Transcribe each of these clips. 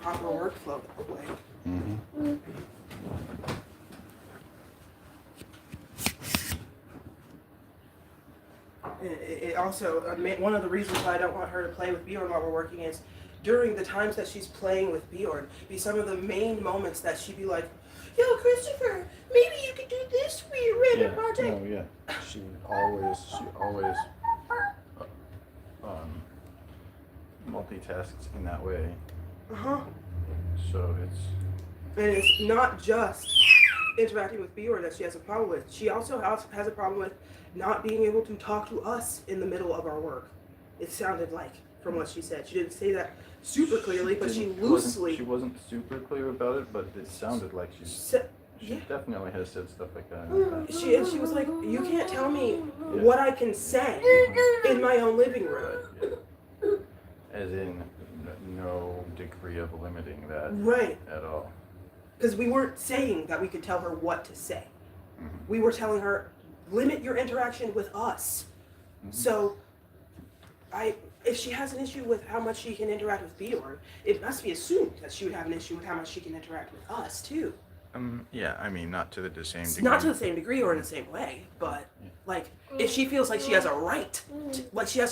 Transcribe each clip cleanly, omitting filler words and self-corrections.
proper workflow that way. Mm-hmm. It also, one of the reasons why I don't want her to play with Bjorn while we're working is during the times that she's playing with Bjorn, be some of the main moments that she'd be like, yo, Christopher, maybe you could do this for your random project. Oh yeah. She always multitasks in that way. Uh-huh. So it's... And it's not just interacting with Bjorn that she has a problem with. She also has a problem with not being able to talk to us in the middle of our work. It sounded like, from what she said. She didn't say that super clearly, but she loosely... She wasn't super clear about it, but it sounded like she definitely has said stuff like that. She was like, you can't tell me what I can say in my own living room. Yeah. As in, no degree of limiting that Right. at all. Because we weren't saying that we could tell her what to say. Mm-hmm. We were telling her, limit your interaction with us. Mm-hmm. So, if she has an issue with how much she can interact with Bjorn, it must be assumed that she would have an issue with how much she can interact with us, too. Yeah, I mean, not to the same degree. Not to the same degree or in the same way, but, like, if she feels like she has a right,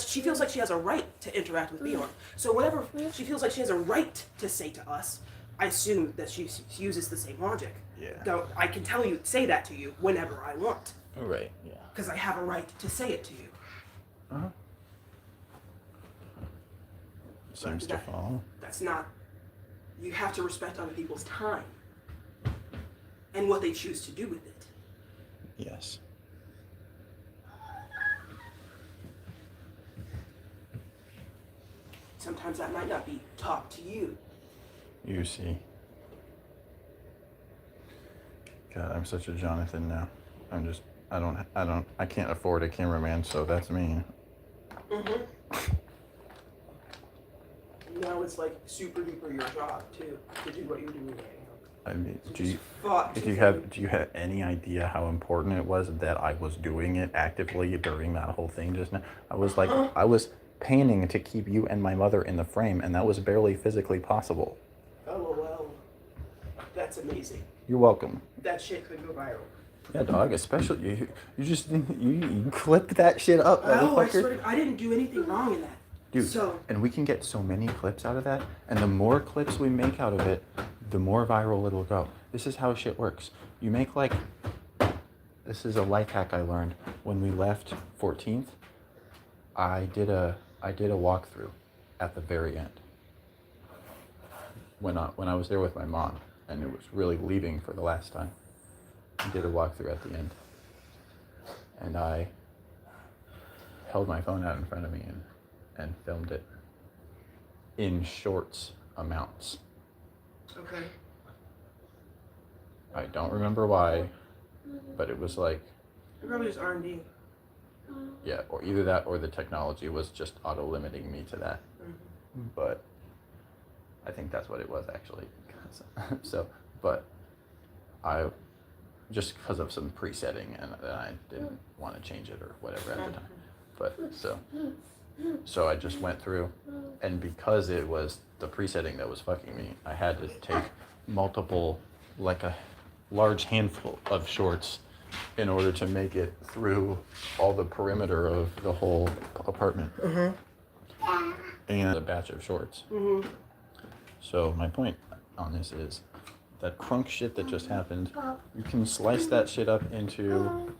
she feels like she has a right to interact with Bjorn. So whatever she feels like she has a right to say to us, I assume that she uses the same logic. Yeah. I can say that to you whenever I want. Right, yeah. Because I have a right to say it to you. Uh-huh. Seems to follow. That's not... You have to respect other people's time. And what they choose to do with it. Yes. Sometimes that might not be taught to you. You see. God, I'm such a Jonathan now. I can't afford a cameraman, so that's me. Mm-hmm. Now it's like super duper your job too, to do what you're doing right now. I mean, Do you have any idea how important it was that I was doing it actively during that whole thing just now? I was like, I was painting to keep you and my mother in the frame, and that was barely physically possible. Oh, well, that's amazing. You're welcome. That shit could go viral. Yeah, dog, especially you clipped that shit up, Oh, motherfucker. I didn't do anything wrong in that. Dude, and we can get so many clips out of that, and the more clips we make out of it, the more viral it'll go. This is how shit works. You make this is a life hack I learned. When we left 14th, I did a walkthrough at the very end. When I was there with my mom, and it was really leaving for the last time. I did a walkthrough at the end. And I held my phone out in front of me and filmed it in shorts amounts. Okay. I don't remember why, but it was like... Probably just R&D. Yeah, or either that or the technology was just auto-limiting me to that. Mm-hmm. But I think that's what it was, actually. So, but I... just because of some presetting, and I didn't want to change it or whatever at the time. But so I just went through, and because it was the presetting that was fucking me, I had to take multiple, like a large handful of shorts in order to make it through all the perimeter of the whole apartment. Mm-hmm. And a batch of shorts. Mm-hmm. So my point on this is, that crunk shit that just happened, you can slice that shit up into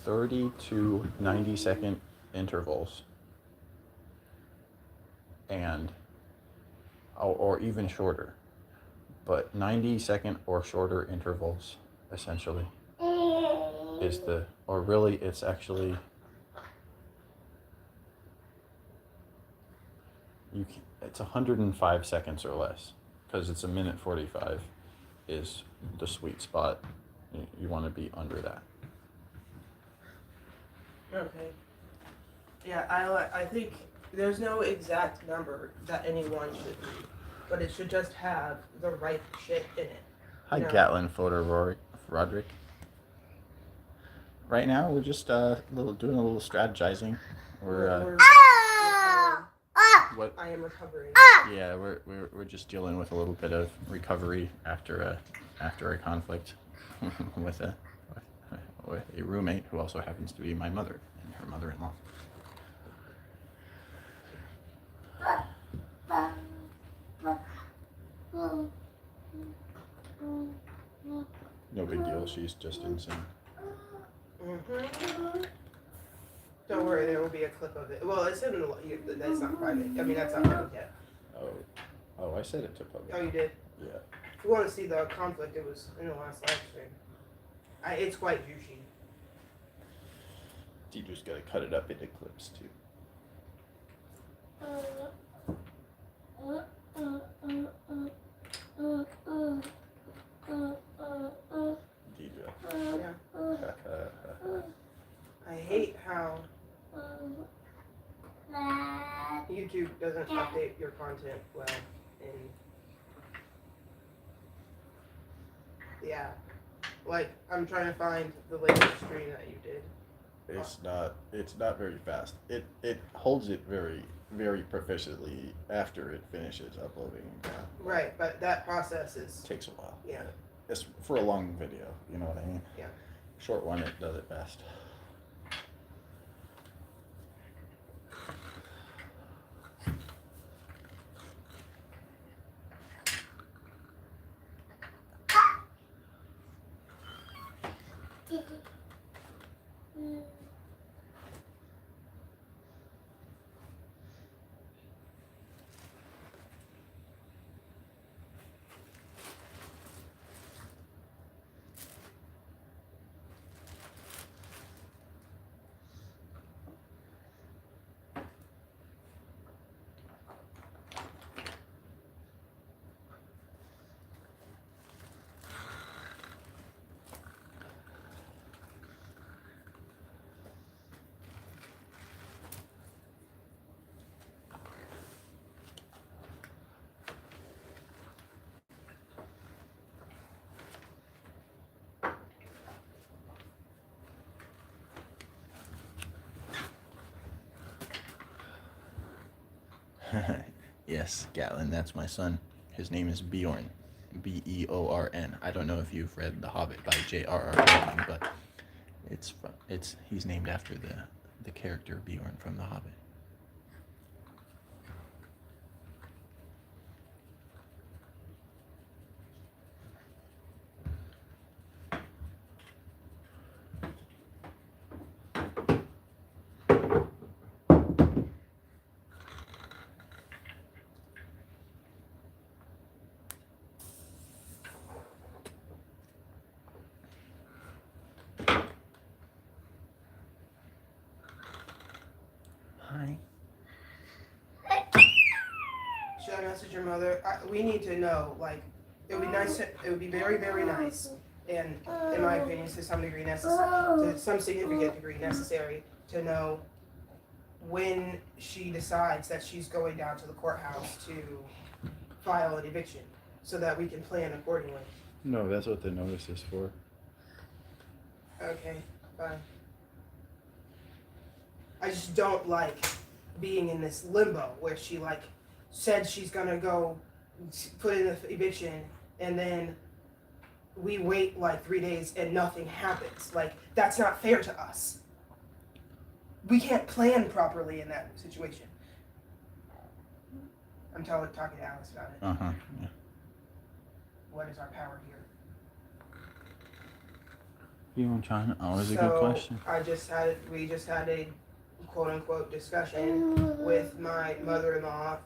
30 to 90 second intervals. And, or even shorter. But 90 second or shorter intervals, essentially, is or really it's actually, it's 105 seconds or less, because it's 1:45. Is the sweet spot. You want to be under that. Okay. Yeah, I think there's no exact number that anyone should be, but it should just have the right shit in it. Hi, Gatlin Photo Roderick. Right now, we're just doing a little strategizing. We're what? I am recovering. Yeah, we're just dealing with a little bit of recovery after a conflict with a roommate who also happens to be my mother and her mother-in-law. No big deal. She's just insane. Mm-hmm. Don't worry, there will be a clip of it. Well, it's in the. That's not private. I mean, that's not public yet. Oh, I said it to public. Oh, you did? Yeah. If you want to see the conflict, it was in the last live stream. It's quite juicy. You just gotta cut it up into clips too. Deidre. Yeah. I hate how YouTube doesn't update your content well. And yeah, like I'm trying to find the latest stream that you did. It's not very fast. It holds it very, very proficiently after it finishes uploading. Right, but that process Takes a while. Yeah. It's for a long video, you know what I mean? Yeah. Short one, it does it fast. Yes, Gatlin, that's my son. His name is Bjorn. Beorn. I don't know if you've read The Hobbit by J.R.R. Tolkien, but he's named after the character Bjorn from The Hobbit. Hi. Should I message your mother? We need to know. Like, it would be nice. It would be very, very nice, and in my opinion, to some degree necessary, to some significant degree necessary, to know when she decides that she's going down to the courthouse to file an eviction, so that we can plan accordingly. No, that's what the notice is for. Okay, fine. I just don't like being in this limbo where she like said she's gonna go put in the eviction and then we wait like 3 days and nothing happens. Like, that's not fair to us. We can't plan properly in that situation. I'm talking to Alice about it. Uh-huh. Yeah. What is our power here? Bjorn Chan, always a good question. We just had a quote unquote discussion with my mother-in-law.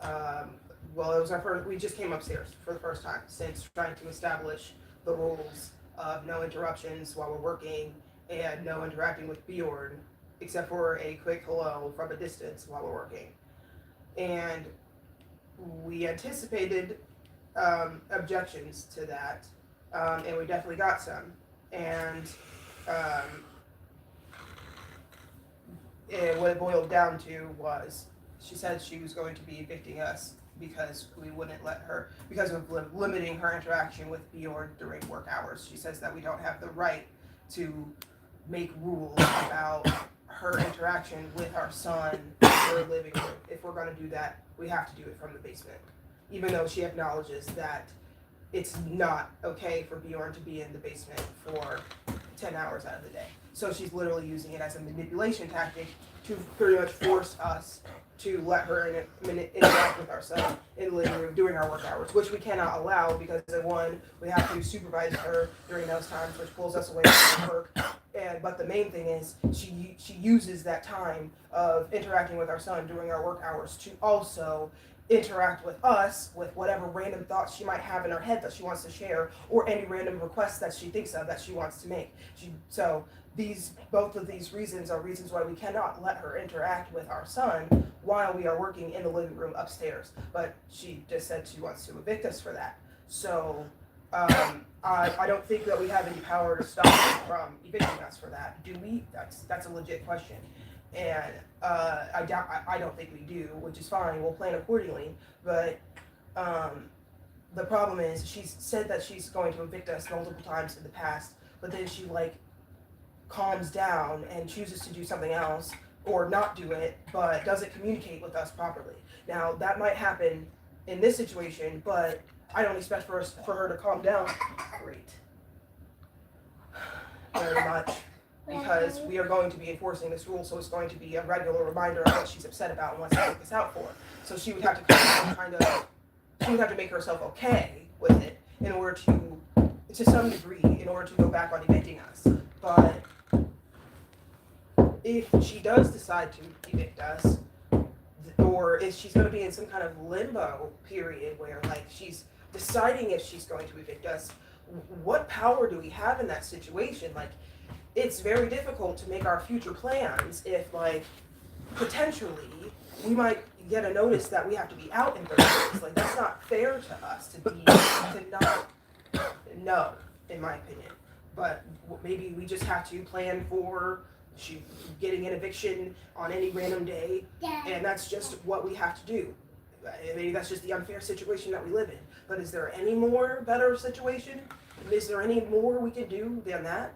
Well, it was we just came upstairs for the first time since trying to establish the rules of no interruptions while we're working and no interacting with Bjorn except for a quick hello from a distance while we're working. And we anticipated objections to that, and we definitely got some. And what it boiled down to was she said she was going to be evicting us because we wouldn't let her, because of limiting her interaction with Bjorn during work hours. She says that we don't have the right to make rules about her interaction with our son in her living room. If we're going to do that, we have to do it from the basement. Even though she acknowledges that it's not okay for Bjorn to be in the basement for 10 hours out of the day. So she's literally using it as a manipulation tactic to pretty much force us to let her interact with our son in the living room during our work hours, which we cannot allow because, one, we have to supervise her during those times, which pulls us away from work. But the main thing is she uses that time of interacting with our son during our work hours to also interact with us with whatever random thoughts she might have in her head that she wants to share, or any random requests that she thinks of that she wants to make. Both of these reasons are reasons why we cannot let her interact with our son while we are working in the living room upstairs. But she just said she wants to evict us for that. So I don't think that we have any power to stop her from evicting us for that. Do we? That's a legit question. And I don't think we do, which is fine. We'll plan accordingly. But the problem is she's said that she's going to evict us multiple times in the past, but then she calms down and chooses to do something else or not do it, but doesn't communicate with us properly. Now that might happen in this situation, but I don't expect for her to calm down. Great. Very much. Because we are going to be enforcing this rule, so it's going to be a regular reminder of what she's upset about and wants to take this out for. So she would have to she would have to make herself okay with it in order to some degree, in order to go back on evicting us. But if she does decide to evict us, or if she's going to be in some kind of limbo period where she's deciding if she's going to evict us, what power do we have in that situation? It's very difficult to make our future plans if, potentially, we might get a notice that we have to be out in 30 days. That's not fair to us to not know, in my opinion. But maybe we just have to plan for getting an eviction on any random day, and that's just what we have to do. Maybe that's just the unfair situation that we live in. But is there any more better situation? Is there any more we can do than that?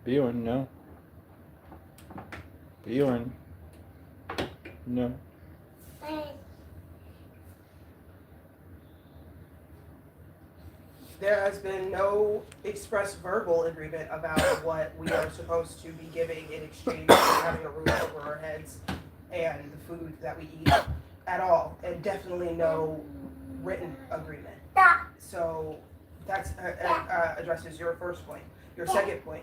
Bjorn, no. Bjorn, no. There has been no express verbal agreement about what we are supposed to be giving in exchange for having a roof over our heads and the food that we eat at all, and definitely no written agreement. So that addresses your first point. Your second point,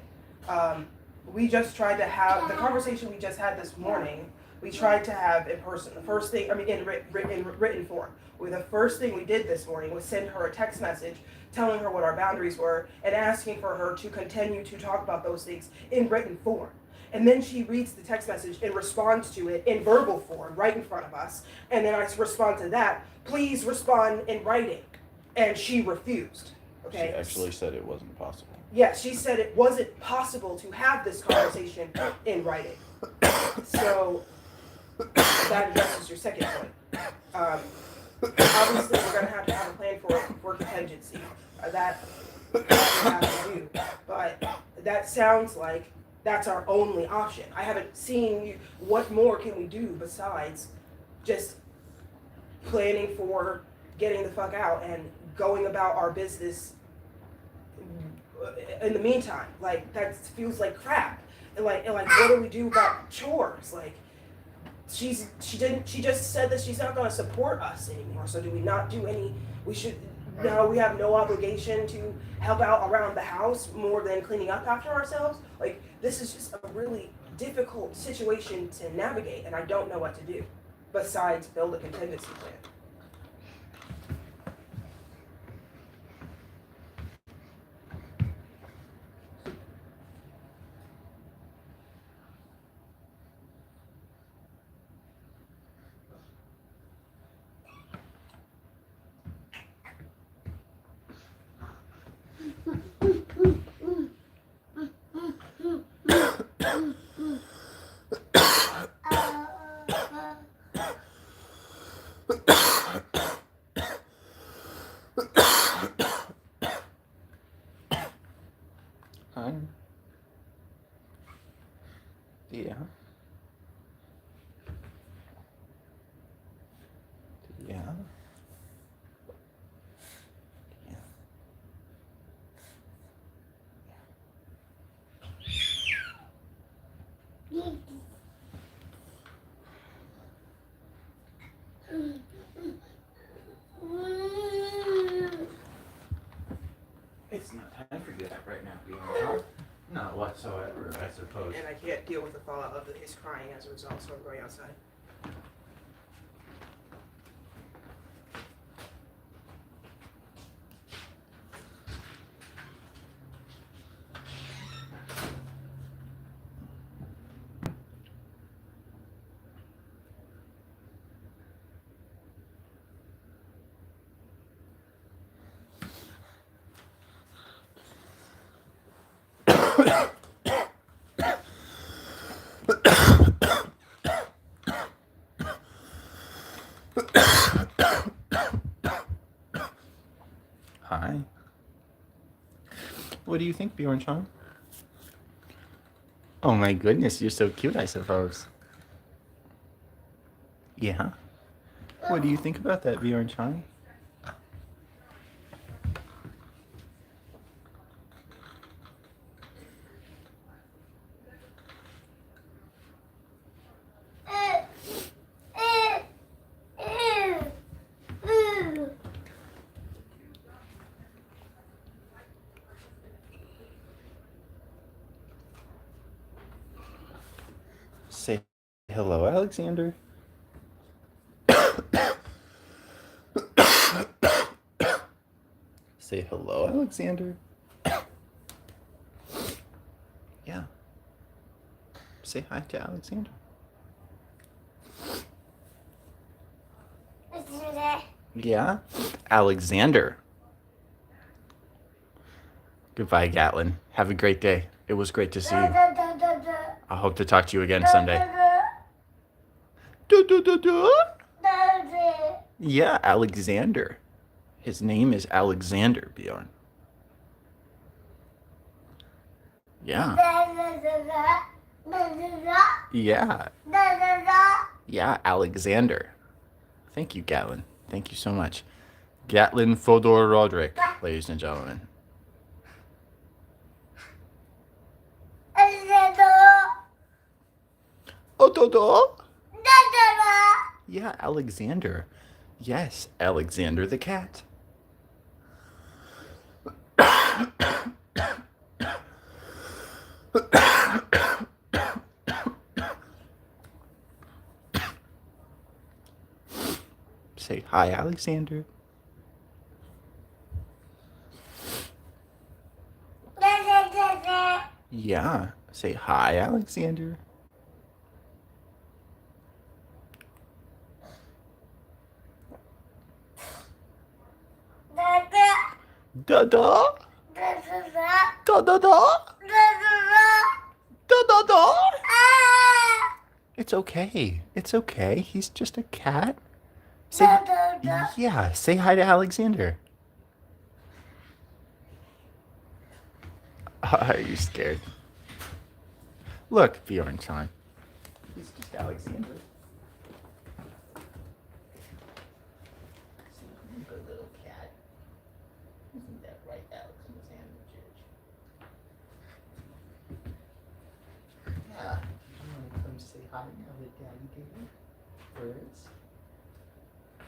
we just tried to have the conversation we just had this morning. We tried to have in person. The first thing, in written form. The first thing we did this morning was send her a text message telling her what our boundaries were and asking for her to continue to talk about those things in written form. And then she reads the text message and responds to it in verbal form right in front of us. And then I respond to that, please respond in writing. And she refused. Okay. She actually said it wasn't possible. Yeah, she said it wasn't possible to have this conversation in writing. So that addresses your second point. Obviously, we're going to have a plan for contingency. That we have to do. But that sounds like that's our only option. I haven't seen what more can we do besides just planning for getting the fuck out and going about our business in the meantime. Like, that feels like crap. And like, what do we do about chores? Like, she just said that she's not going to support us anymore. So do we not do any? Now we have no obligation to help out around the house more than cleaning up after ourselves. Like, this is just a really difficult situation to navigate, and I don't know what to do besides build a contingency plan. Hi. Yeah. Yeah. Yeah. It's not time for that right now, Bianca. Not whatsoever, I suppose. And I can't deal with the fallout of his crying as a result, so I'm going outside. Hi. What do you think, Bjorn-chan? Oh my goodness, you're so cute, I suppose. Yeah? What do you think about that, Bjorn-chan? Say hello, Alexander. Say hello, Alexander. Yeah. Say hi to Alexander. Yeah? Alexander. Goodbye, Gatlin. Have a great day. It was great to see you. I hope to talk to you again someday. Yeah, Alexander. His name is Alexander, Bjorn. Yeah. Yeah. Yeah, Alexander. Thank you, Gatlin. Thank you so much. Gatlin Fodor Roderick, ladies and gentlemen. Otodo? Yeah, Alexander. Yes, Alexander the cat. Say hi, Alexander. Yeah, say hi, Alexander. Da-da. Da-da-da. Da-da-da. It's okay. It's okay. He's just a cat. Say, yeah, say hi to Alexander. Are you scared? Look, Bjorn-chan. He's just Alexander. Good little cat. Isn't that right, Alexander? hiding of the daddy gator birds.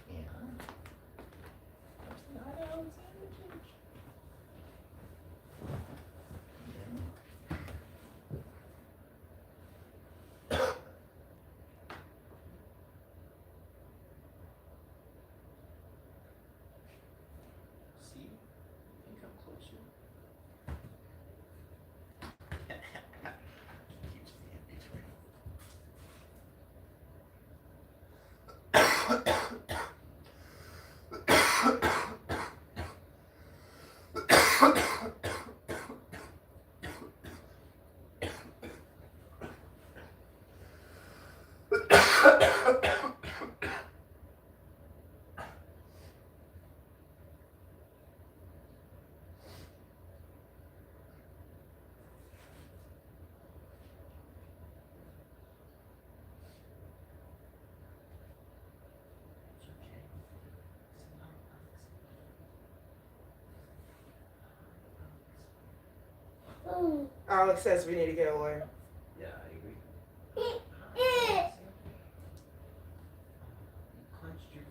And comes the night Alexander cage. See? You can come closer. Keeps me in between. Alex says we need to get a lawyer. Yeah, I agree.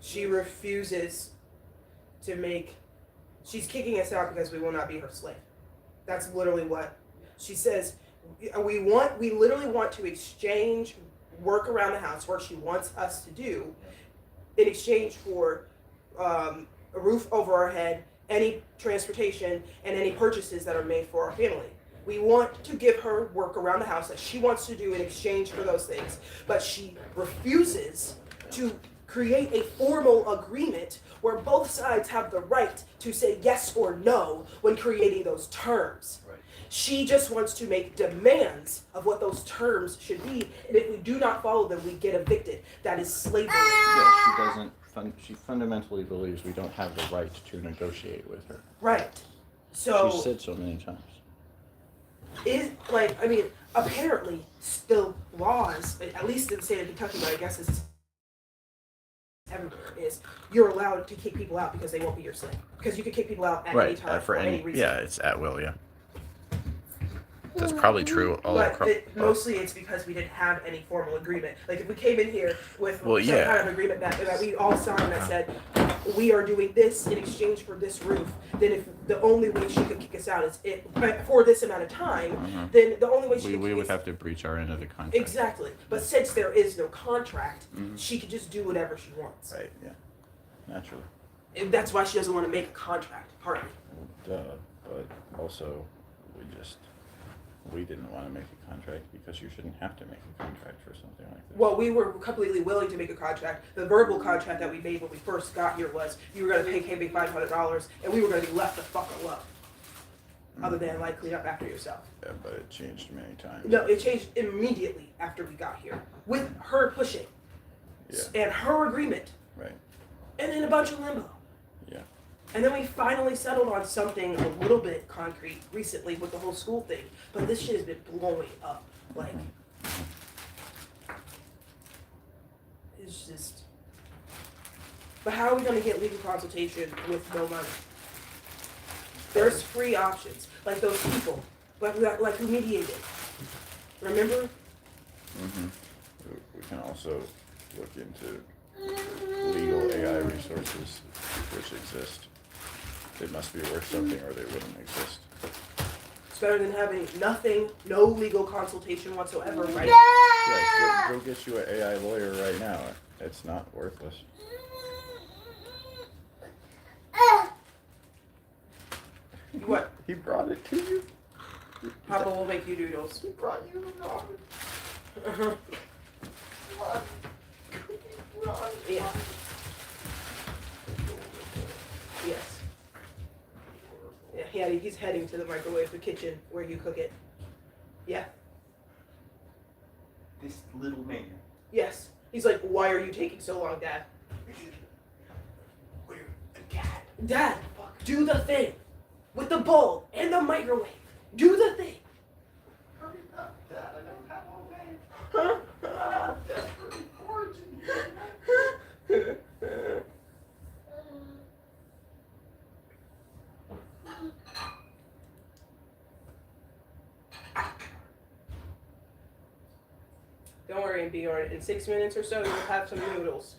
She refuses to make. She's kicking us out because we will not be her slave. That's literally what she says. We literally want to exchange work around the house, work she wants us to do, in exchange for a roof over our head, any transportation, and any purchases that are made for our family. We want to give her work around the house that she wants to do in exchange for those things, but she refuses to create a formal agreement where both sides have the right to say yes or no when creating those terms. Right. She just wants to make demands of what those terms should be, and if we do not follow them, we get evicted. That is slavery. Yeah, she doesn't. She fundamentally believes we don't have the right to negotiate with her. Right. So She said so many times. Apparently, still laws, at least in the state of Kentucky, but I guess it's everywhere, is you're allowed to kick people out because they won't be your slave. Because you can kick people out at any time for any reason. Yeah, it's at will. Yeah, that's probably true all across. Mostly it's because we didn't have any formal agreement. Like if we came in here with some yeah. kind of agreement that we all signed that said we are doing this in exchange for this roof, then if the only way she could kick us out is for this amount of time, then the only way we would have to breach our end of the contract. Exactly. But since there is no contract, she can just do whatever she wants. Right. Yeah. Naturally. And that's why she doesn't want to make a contract, partly. Duh. But also, we didn't want to make a contract because you shouldn't have to make a contract for something like this. Well, we were completely willing to make a contract. The verbal contract that we made when we first got here was you were going to pay KB $500 and we were going to be left the fuck alone. Other than like clean up after yourself. Yeah, but it changed many times. No, it changed immediately after we got here. With her pushing. Yeah. And her agreement. Right. And then a bunch of limbo. Yeah. And then we finally settled on something a little bit concrete recently with the whole school thing. But this shit has been blowing up. Like, it's just. But how are we going to get legal consultation with no money? There's free options. Like those people. Like who mediated. Remember? We can also look into legal AI resources which exist. They must be worth something or they wouldn't exist. It's better than having nothing, no legal consultation whatsoever, right? Yeah, go get you an AI lawyer right now. It's not worthless. What? He brought it to you? Papa will make you noodles. He brought you ramen. Yeah. Yes. Yeah, he's heading to the microwave, the kitchen, where you cook it. Yeah. This little man. Yes. He's like, why are you taking so long, Dad? Dad, do the thing. With the bowl and the microwave. Do the thing. Hurry up, Dad. I don't have a way. Huh? Desperately foraging. Don't worry, morning, Bjorn. In 6 minutes or so, you'll have some noodles.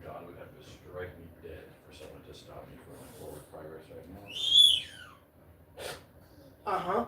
God would have to strike me dead for someone to stop me from forward progress right now. Uh-huh.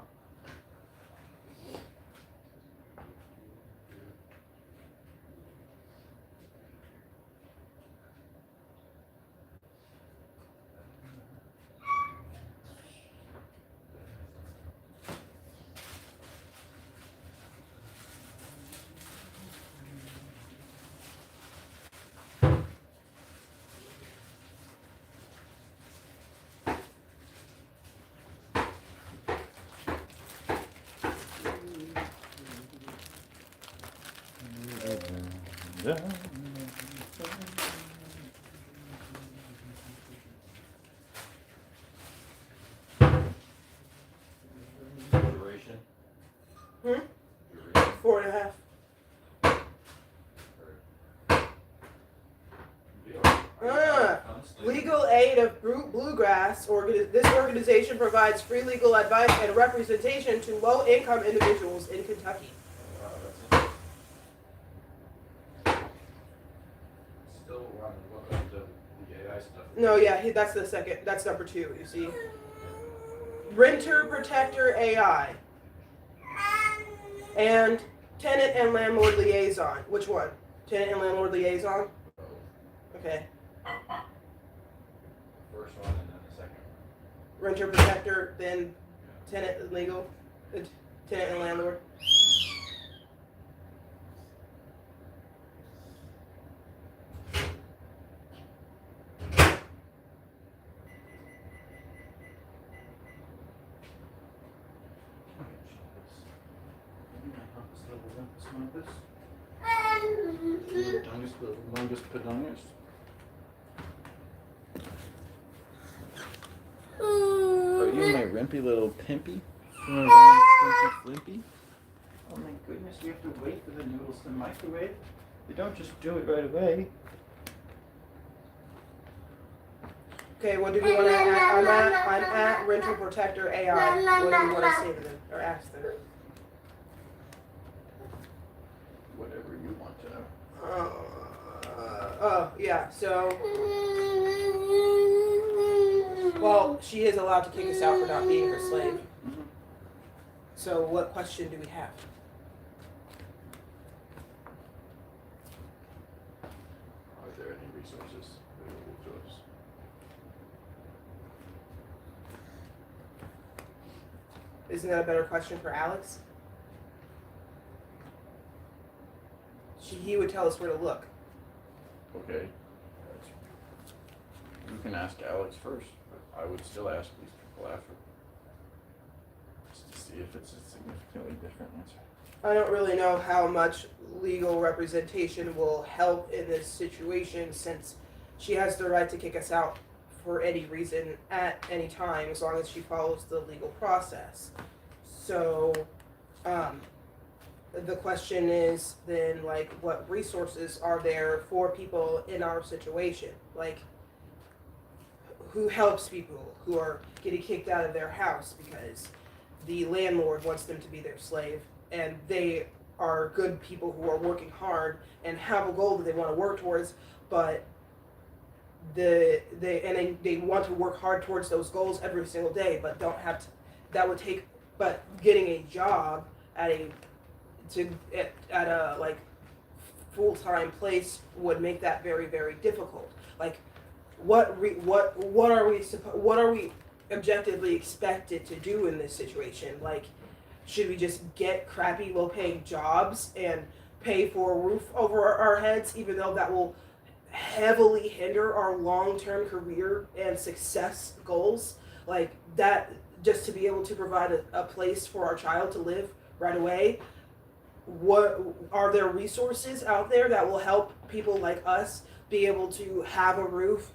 Duration? Hmm? Duration? 4.5. Legal aid of bluegrass. This organization provides free legal advice and representation to low-income individuals in Kentucky. Still want to look up the AI stuff. No, yeah, that's the second. That's number 2, you see. Renter Protector AI. And Tenant and Landlord Liaison. Which one? Tenant and Landlord Liaison? Okay. First one and then the second. Renter Protector, then Tenant and Legal. Tenant and Landlord. Longest pedungus. Are you my rimpy little pimpy? Flimpy? Oh my goodness, you have to wait for the noodles to microwave? You don't just do it right away. Okay, what do we want to add? I'm at Renter Protector AI. What do we want to say to them or ask them? Whatever you want to know. Oh, yeah, so. Well, she is allowed to kick us out for not being her slave. Mm-hmm. So, what question do we have? Are there any resources available to us? Isn't that a better question for Alex? He would tell us where to look. Okay. You can ask Alex first, but I would still ask these people after. Just to see if it's a significantly different answer. I don't really know how much legal representation will help in this situation, since she has the right to kick us out for any reason at any time, as long as she follows the legal process. So, the question is then, like, what resources are there for people in our situation? Like, who helps people who are getting kicked out of their house because the landlord wants them to be their slave, and they are good people who are working hard and have a goal that they want to work towards, but they want to work hard towards those goals every single day, but don't have to. That would take but getting a job at a like full-time place would make that very, very difficult. Like, what are we objectively expected to do in this situation? Like, should we just get crappy, low-paying jobs and pay for a roof over our heads, even though that will heavily hinder our long-term career and success goals? Like that, just to be able to provide a place for our child to live right away. What are there resources out there that will help people like us be able to have a roof,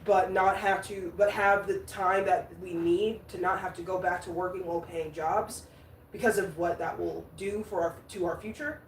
but have the time that we need to not have to go back to working low-paying jobs because of what that will do for our future?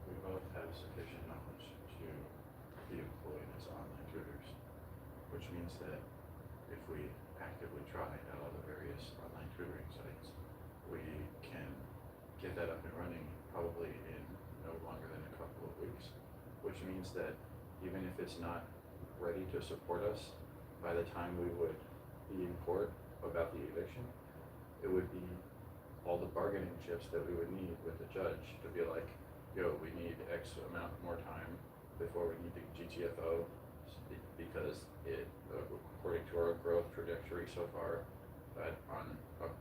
We both have sufficient knowledge to be employed as online tutors, which means that if we actively try out all the various online tutoring sites, we can get that up and running probably in no longer than a couple of weeks, which means that even if it's not ready to support us by the time we would be in court about the eviction, it would be all the bargaining chips that we would need with the judge to be like, yo, we need X amount more time before we need the GTFO because according to our growth trajectory so far, that on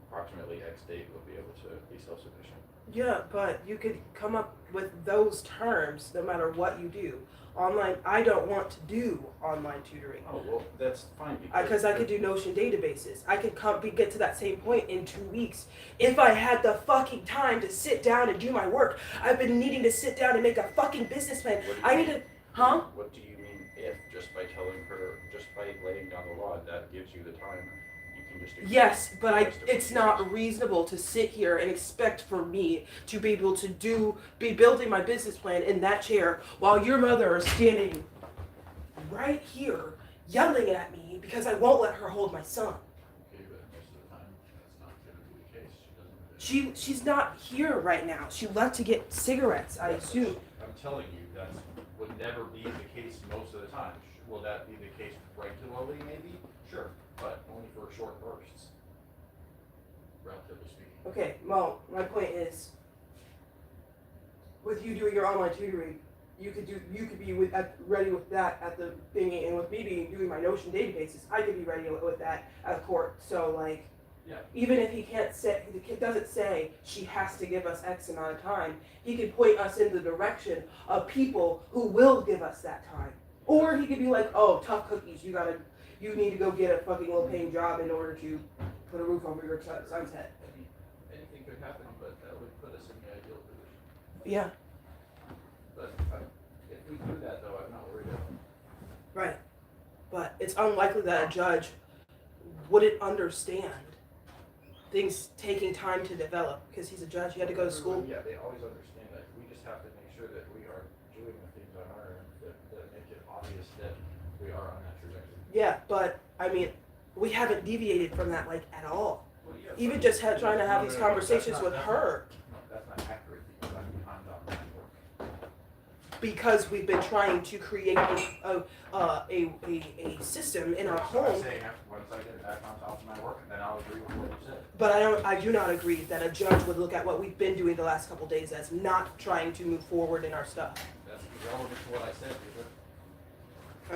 approximately X date we'll be able to be self-sufficient. Yeah, but you could come up with those terms no matter what you do. Online, I don't want to do online tutoring. Oh, well, that's fine. Because I could do Notion databases. I could get to that same point in 2 weeks if I had the fucking time to sit down and do my work. I've been needing to sit down and make a fucking business plan. I need to, huh? What do you mean if? Just by telling her, just by laying down the law, that gives you the time. You can just do Yes, but the rest of it's the not years. reasonable to sit here and expect for me to be able to be building my business plan in that chair while your mother is standing right here yelling at me because I won't let her hold my son. Okay, but most of the time, that's not going to be the case. She doesn't. She's not here right now. She left to get cigarettes, I assume. I'm telling you, that would never be the case most of the time. Will that be the case regularly, maybe? Sure, but only for short bursts, relatively speaking. Okay, well, my point is, with you doing your online tutoring, you could be ready with that at the beginning, and with me doing my Notion databases, I could be ready with that at court. So like, Yeah. even if he doesn't say she has to give us X amount of time, he could point us in the direction of people who will give us that time. Or he could be like, oh, tough cookies, you need to go get a fucking low-paying job in order to put a roof over your son's head. Anything could happen, but that would put us in the ideal position. Yeah, But if we do that, though, I'm not worried about it. right. But it's unlikely that a judge wouldn't understand things taking time to develop because he's a judge. He had to go to school. Yeah, they always understand that. We just have to make sure that we are doing the things on our end that make it obvious that we are on that trajectory. Yeah, but I mean, we haven't deviated from that like at all. Well, yeah, Even but- just trying to have No, these no, no, conversations that's with not- her No, that's not accurate because I'm behind on that work. because we've been trying to create a system in our So I'm home. saying once I get back on top of my work, then I'll agree with what you said. But I do not agree that a judge would look at what we've been doing the last couple days as not trying to move forward in our stuff. That's irrelevant to what I said, is it?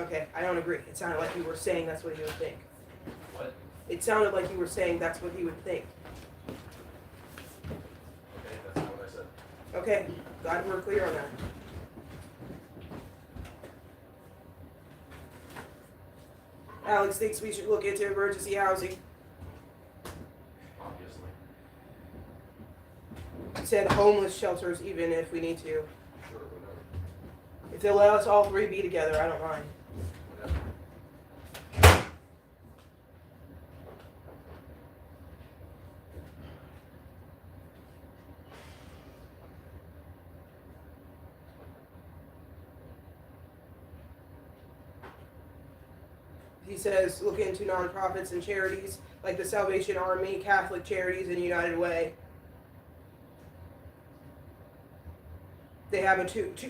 Okay, I don't agree. It sounded like you were saying that's what he would think. What? It sounded like you were saying that's what he would think. Okay, that's not what I said. Okay, glad we're clear on that. Alex thinks we should look into emergency housing. Obviously. Said homeless shelters even if we need to. Sure, whatever. If they'll let us all three be together, I don't mind. Whatever. He says, look into nonprofits and charities like the Salvation Army, Catholic Charities, and United Way. They have a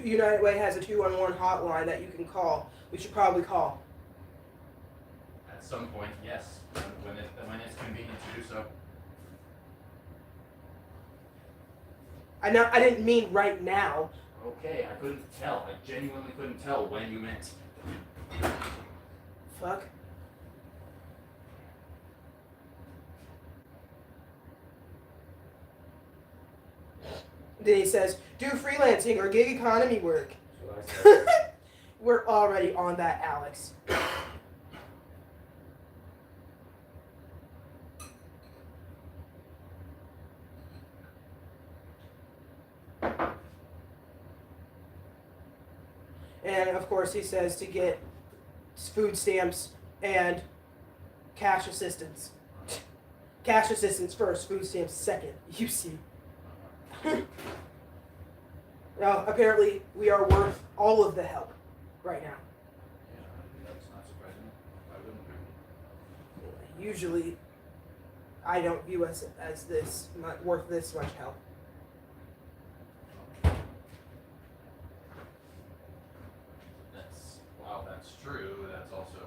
United Way has a 211 hotline that you can call. We should probably call. At some point, yes, when it's convenient to do so. I didn't mean right now. Okay, I couldn't tell. I genuinely couldn't tell when you meant. Fuck. Then he says, do freelancing or gig economy work. That's what I said. We're already on that, Alex. And of course he says to get food stamps and cash assistance. Cash assistance first, food stamps second. You see. Now, apparently, we are worth all of the help right now. Yeah, that's not surprising. I wouldn't be. Usually, I don't view us as this worth this much help. That's true. That's also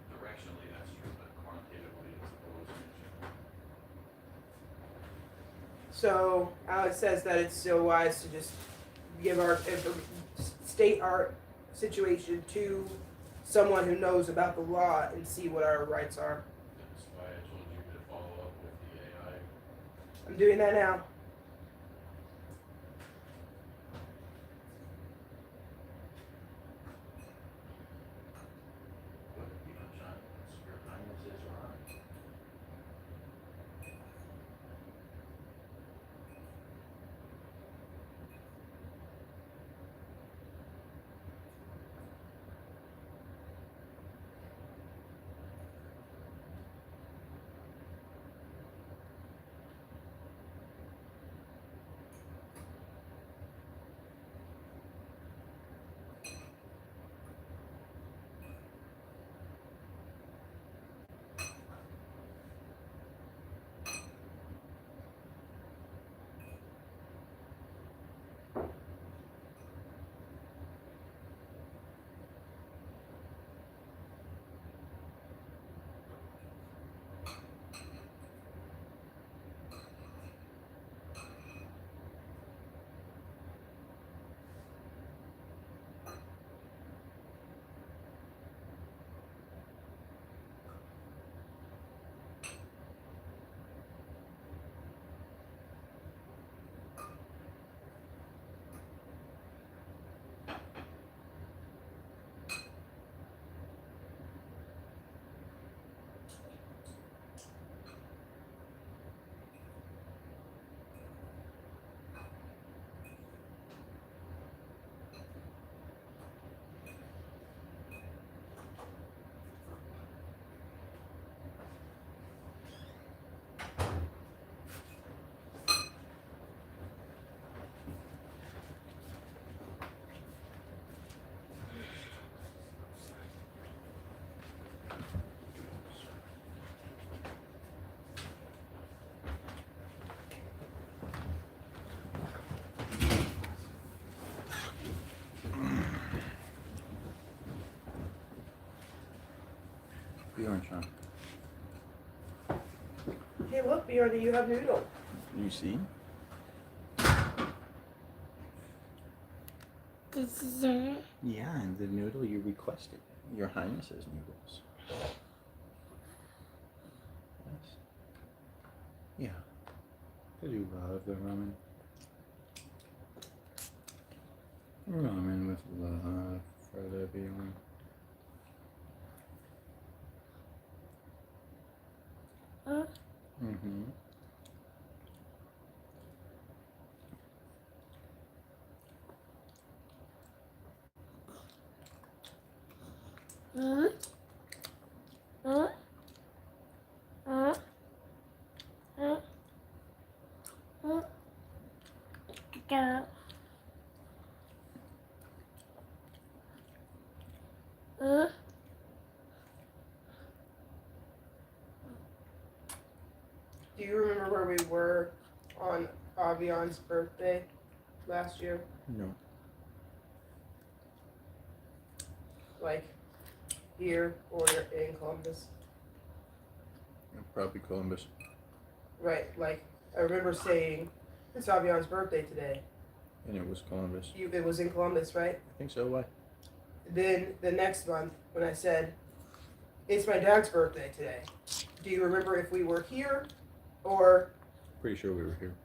directionally that's true, but quantitatively it's a hallucination. So Alex says that it's so wise to just state our situation to someone who knows about the law and see what our rights are. That's why I told you to follow up with the AI. I'm doing that now. What if you don't shine? Your Highness is on. Bjorn, Sean. Hey, look, Bjorn, you have noodle. You see? This is it. Yeah, and the noodle you requested. Your Highness's noodles. Yes. Yeah. I do love the ramen. Ramen with love for the Bjorn. Mm-hmm. Do you remember where we were on Avion's birthday last year? No. Like here or in Columbus? Probably Columbus. Right, like I remember saying, it's Avion's birthday today. And it was Columbus. It was in Columbus, right? I think so. Why? Then the next month when I said, it's my dad's birthday today. Do you remember if we were here or? Pretty sure we were here.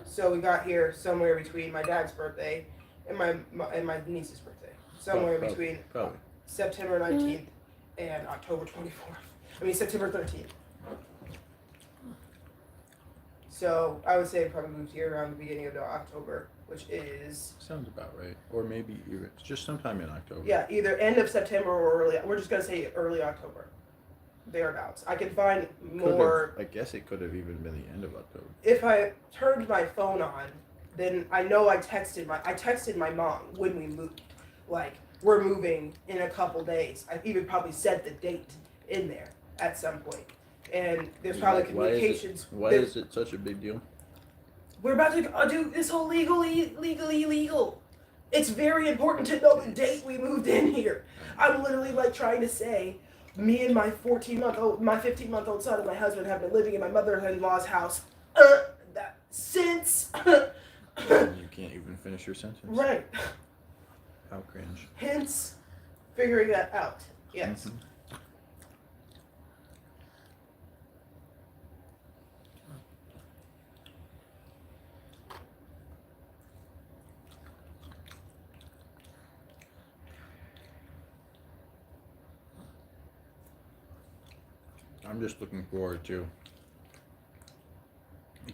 So we got here somewhere between my dad's birthday and my niece's birthday. Somewhere between Probably. September 19th and October 24th. I mean September 13th. So I would say it probably moved here around the beginning of October, which is Sounds about right. Or maybe even just sometime in October. yeah, either end of September or early. We're just gonna say early October, thereabouts. I can find more. I guess it could have even been the end of October. If I turned my phone on, then I know I texted my mom when we moved, like we're moving in a couple days. I even probably said the date in there at some point. And there's probably communications. Why is it such a big deal? We're about to do this whole legally legal. It's very important to know the date we moved in here. I'm literally like trying to say, me and my 15-month-old son and my husband have been living in my mother-in-law's house since. You can't even finish your sentence. Right. How cringe. Hence, figuring that out. Yes. Mm-hmm. I'm just looking forward to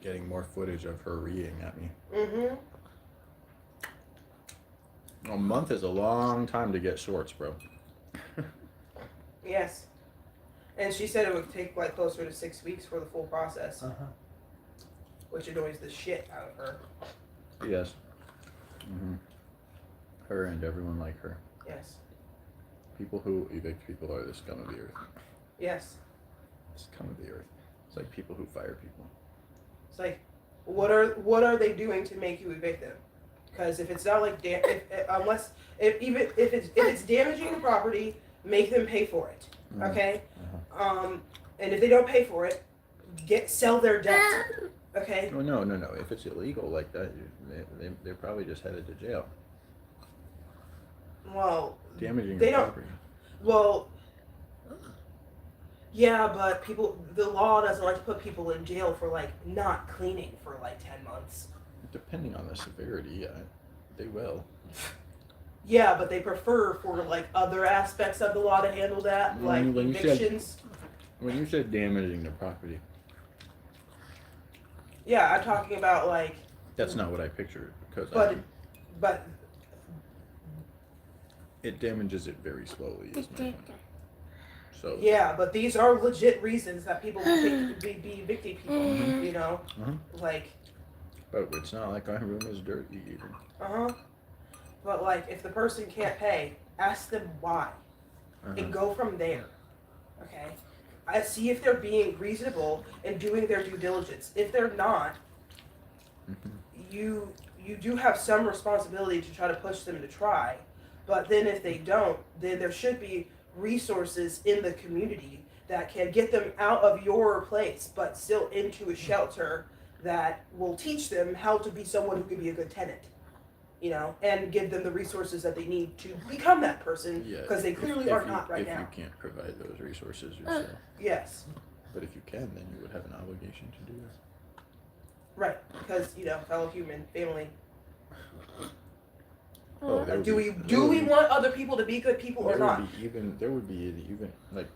getting more footage of her reading at me. Mm-hmm. A month is a long time to get shorts, bro. Yes. And she said it would take like closer to 6 weeks for the full process, which annoys the shit out of her. Yes. Mm-hmm. Her and everyone like her. Yes. People who evict people are the scum of the earth. Yes. Scum of the earth. It's like people who fire people. It's like, what are they doing to make you evict them? Because if it's not like if it's damaging the property, make them pay for it. Okay. And if they don't pay for it, sell their debt. Okay. Oh, no. If it's illegal like that, they're probably just headed to jail. Well, Damaging they the don't. property. Well, yeah, but the law doesn't like to put people in jail for like not cleaning for like 10 months. Depending on the severity, yeah, they will. Yeah, but they prefer for like other aspects of the law to handle that, like evictions. When you said damaging the property, yeah, I'm talking about like. that's not what I pictured because But it damages it very slowly. Is my point. So yeah, but these are legit reasons that people will be evicting people. Mm-hmm. You know, like. But it's not like our room is dirty either. But like, if the person can't pay, ask them why, and go from there. Okay. I see if they're being reasonable and doing their due diligence. If they're not, you do have some responsibility to try to push them to try. But then if they don't, then there should be resources in the community that can get them out of your place, but still into a shelter that will teach them how to be someone who can be a good tenant. You know, and give them the resources that they need to become that person, because they clearly are not right now. If you can't provide those resources yourself. Yes. But if you can, then you would have an obligation to do that. Right, because fellow human, family. Do we want other people to be good people or not? There would be even like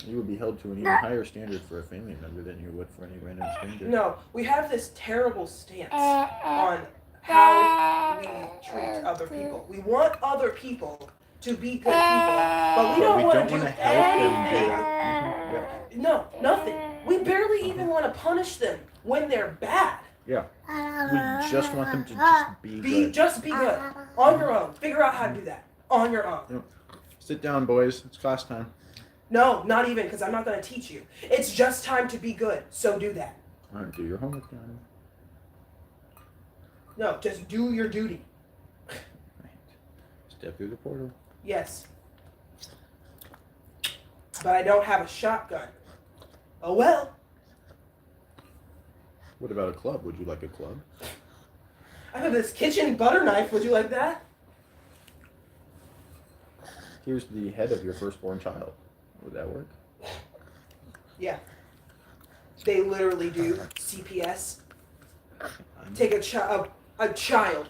you would be held to an even higher standard for a family member than you would for any random stranger. No, we have this terrible stance on how we treat other people. We want other people to be good people, but we don't want to do help them do anything. that. No, nothing. We barely even want to punish them when they're bad. Yeah. We just want them to just be good. Just be good on your own. Figure out how to do that on your own. Yep. Sit down, boys. It's class time. No, not even, because I'm not going to teach you. It's just time to be good, so do that. All right, do your homework, Johnny. No, just do your duty. Right. Step through the portal. Yes. But I don't have a shotgun. Oh well. What about a club? Would you like a club? I have this kitchen butter knife. Would you like that? Here's the head of your firstborn child. Would that work? Yeah. They literally do CPS. Take a child,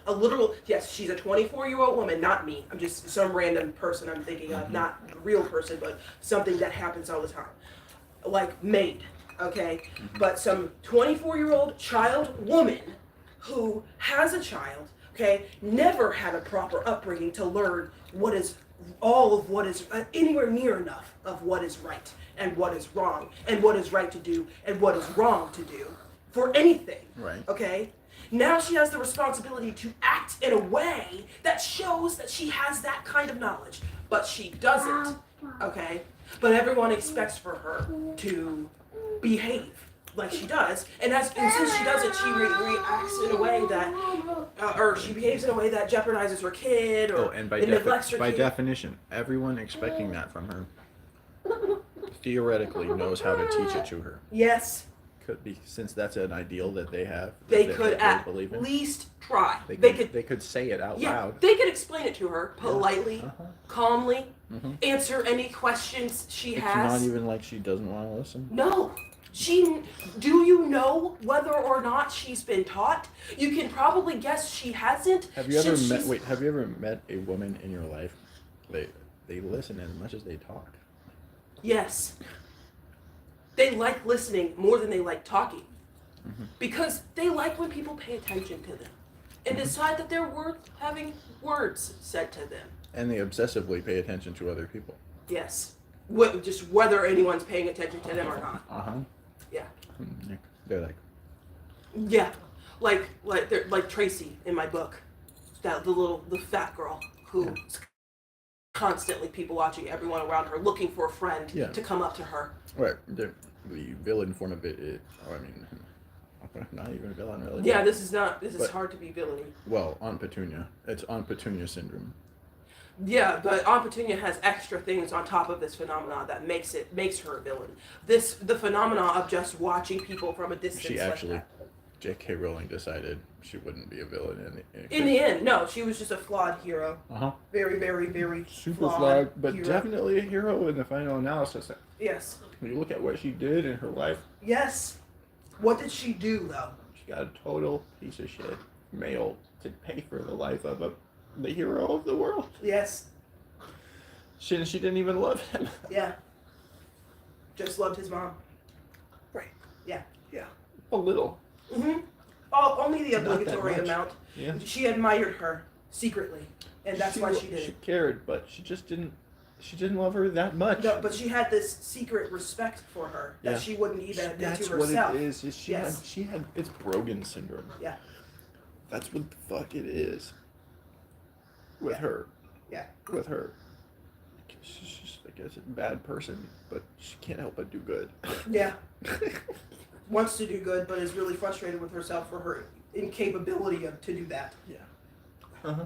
a literal, yes, she's a 24-year-old woman, not me. I'm just some random person I'm thinking of, not a real person, but something that happens all the time. Like maid, okay? But some 24-year-old child woman who has a child, okay, never had a proper upbringing to learn what is all of what is anywhere near enough of what is right and what is wrong and what is right to do and what is wrong to do for anything. Right. Okay? Now she has the responsibility to act in a way that shows that she has that kind of knowledge, but she doesn't. Okay? But everyone expects for her to behave like she does, and since she doesn't, she reacts in a way that, or she behaves in a way that jeopardizes her kid, or and by neglects her kid. definition, everyone expecting that from her theoretically knows how to teach it to her. Yes, Could be, since that's an ideal that they have. they that could they at believe in. least try. They could say it out Yeah, loud. they could explain it to her politely, Uh-huh. calmly, Mhm. answer any questions she It's has. not even like she doesn't want to listen. No. Do you know whether or not she's been taught? You can probably guess she hasn't. Have you ever since met? she's- Wait, have you ever met a woman in your life? They listen as much as they talk. Yes. They like listening more than they like talking. Mhm. Because they like when people pay attention to them and decide that they're worth having words said to them. And they obsessively pay attention to other people. Yes. Just whether anyone's paying attention to them or not. Uh-huh. Yeah. They're like, Yeah. Like Tracy in my book. The fat girl who's constantly people watching everyone around her, looking for a friend Yeah. to come up to her. right, the villain form of it, I mean, not even a villain really. Yeah, this is But- hard to be villainy. Well, Aunt Petunia. It's Aunt Petunia syndrome. Yeah, but Aunt Petunia has extra things on top of this phenomenon that makes her a villain. The phenomenon of just watching people from a distance. She like actually, that. J.K. Rowling decided she wouldn't be a villain In the end, no, she was just a flawed hero. Uh-huh. Very, very, very Super flawed, but hero. definitely a hero in the final analysis. Yes. When you look at what she did in her life, Yes. What did she do though? she got a total piece of shit male to pay for the life of the hero of the world. Yes. She didn't even love him. Yeah. Just loved his mom. Right. Yeah. A little. Mm-hmm. Oh, only the Not that obligatory much. amount. Yeah. She admired her secretly, and that's why she did She it. cared, but she just didn't. She didn't love her that much. No, but she had this secret respect for her that Yeah. she wouldn't even admit That's to what herself. it is she Yes. she had. It's Brogan syndrome. Yeah. That's what the fuck it is. With Yeah. her. Yeah. With her. She's just, I guess, a bad person, but she can't help but do good. Yeah. Wants to do good, but is really frustrated with herself for her incapability to do that. Yeah. Uh-huh.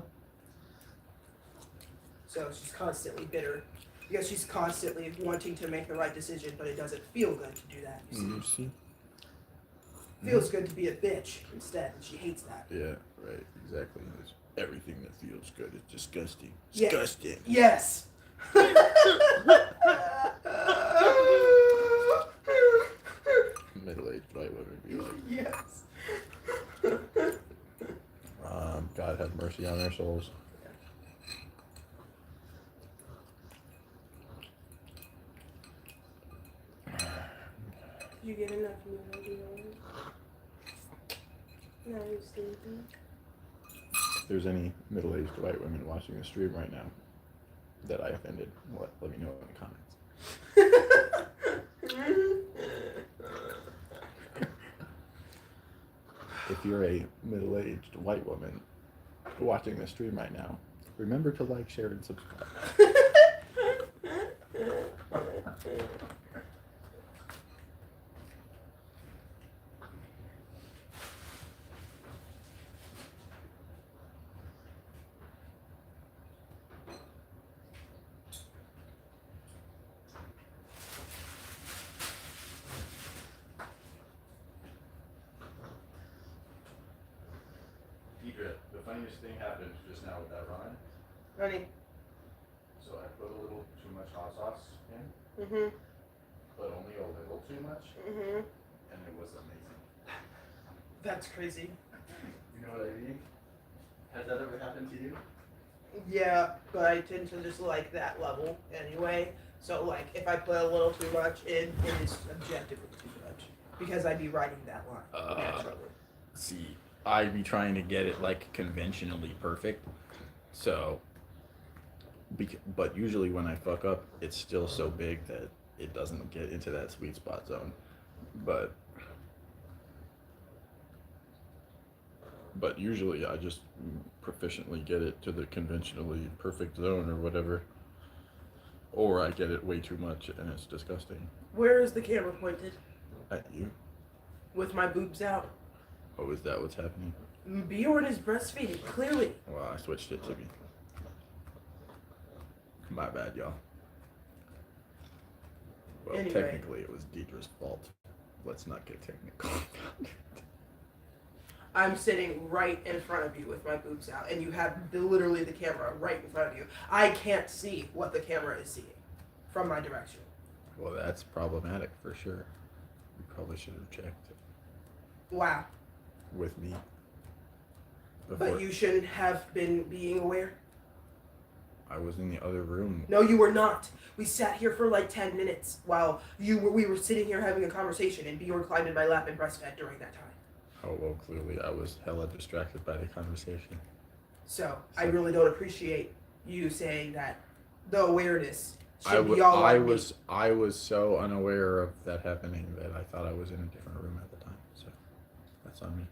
So she's constantly bitter because she's constantly wanting to make the right decision, but it doesn't feel good to do that. You see? You see? Feels good to be a bitch instead, and she hates that. Yeah, right, exactly. It's everything that feels good is disgusting. Yeah. Disgusting. Yes. Middle-aged white women be like, Yes. God have mercy on their souls. You get enough movie on? Now you're sleeping. If there's any middle-aged white women watching the stream right now, that I offended, let me know in the comments. If you're a middle-aged white woman watching this stream right now, remember to like, share, and subscribe. Deidre, the funniest thing happened just now with that ramen. Honey. So I put a little too much hot sauce in, Mm-hmm. but only a little too much, Mm-hmm. and it was amazing. That's crazy. You know what I mean? Has that ever happened to you? Yeah, but I tend to just like that level anyway. So like if I put a little too much in, it is objectively too much. Because I'd be writing that line naturally. See, I'd be trying to get it like conventionally perfect. So, but usually when I fuck up, it's still so big that it doesn't get into that sweet spot zone. But usually I just proficiently get it to the conventionally perfect zone or whatever. Or I get it way too much and it's disgusting. Where is the camera pointed? At you? With my boobs out. Oh, is that what's happening? Bjorn is breastfeeding, clearly. Well, I switched it to me. My bad, y'all. Well, Anyway. technically it was Deidre's fault. Let's not get technical. I'm sitting right in front of you with my boobs out, and you have literally the camera right in front of you. I can't see what the camera is seeing from my direction. Well, that's problematic for sure. You probably should have checked Wow. with me. But you shouldn't have been being aware. I was in the other room. No, you were not. We sat here for like 10 minutes while we were sitting here having a conversation, and Bjorn climbed in my lap and breastfed during that time. Oh, well, clearly I was hella distracted by the conversation. So I really don't appreciate you saying that the awareness should be I all on me. was so unaware of that happening that I thought I was in a different room at the time. So that's on me.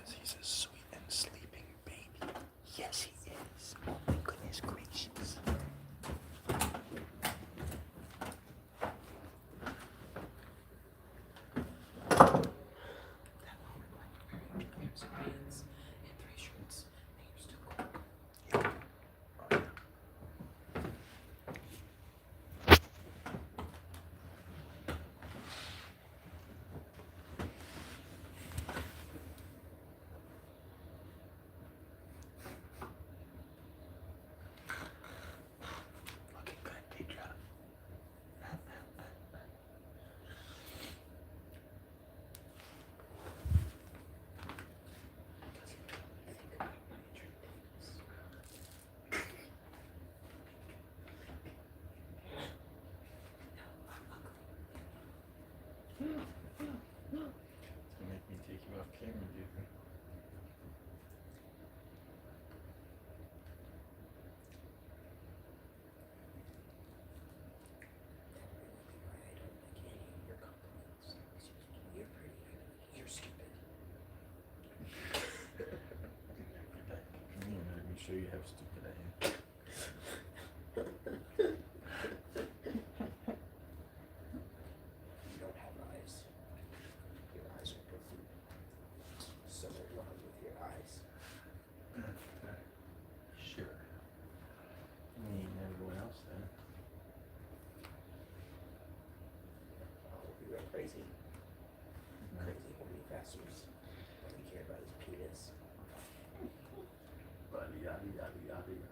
Because he's a sweet and sleeping baby. Yes, he is. Oh my goodness gracious. Looking good, Deidre. It's gonna make me take you off camera, dude. You're pretty. You're stupid. Come here, let me show you how stupid I am. You don't have eyes. Your eyes are perfect. Something wrong with your eyes. Sure. Me and everyone else then. Oh, we went crazy. Crazy horny bastards. All we care about is penis. Yada yada yada yada.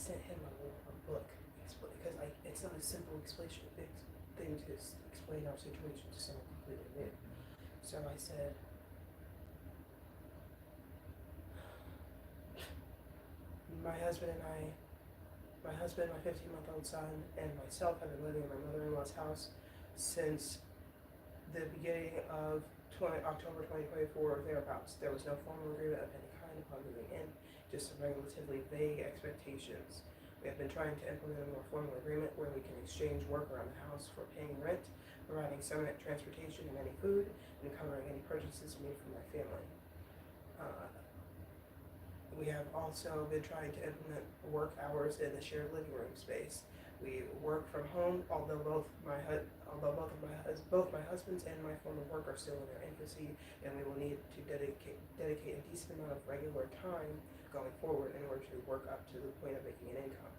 sent him a book because it's not a simple explanation thing to explain our situation to someone completely new. So I said, my husband, my 15-month-old son, and myself have been living in my mother-in-law's house since the beginning of October 2024 or thereabouts. There was no formal agreement of any kind upon moving in, just some relatively vague expectations. We have been trying to implement a more formal agreement where we can exchange work around the house for paying rent, providing some transportation and any food, and covering any purchases made for my family. We have also been trying to implement work hours in the shared living room space. We work from home, although both my husband's and my former work are still in their infancy, and we will need to dedicate a decent amount of regular time going forward in order to work up to the point of making an income.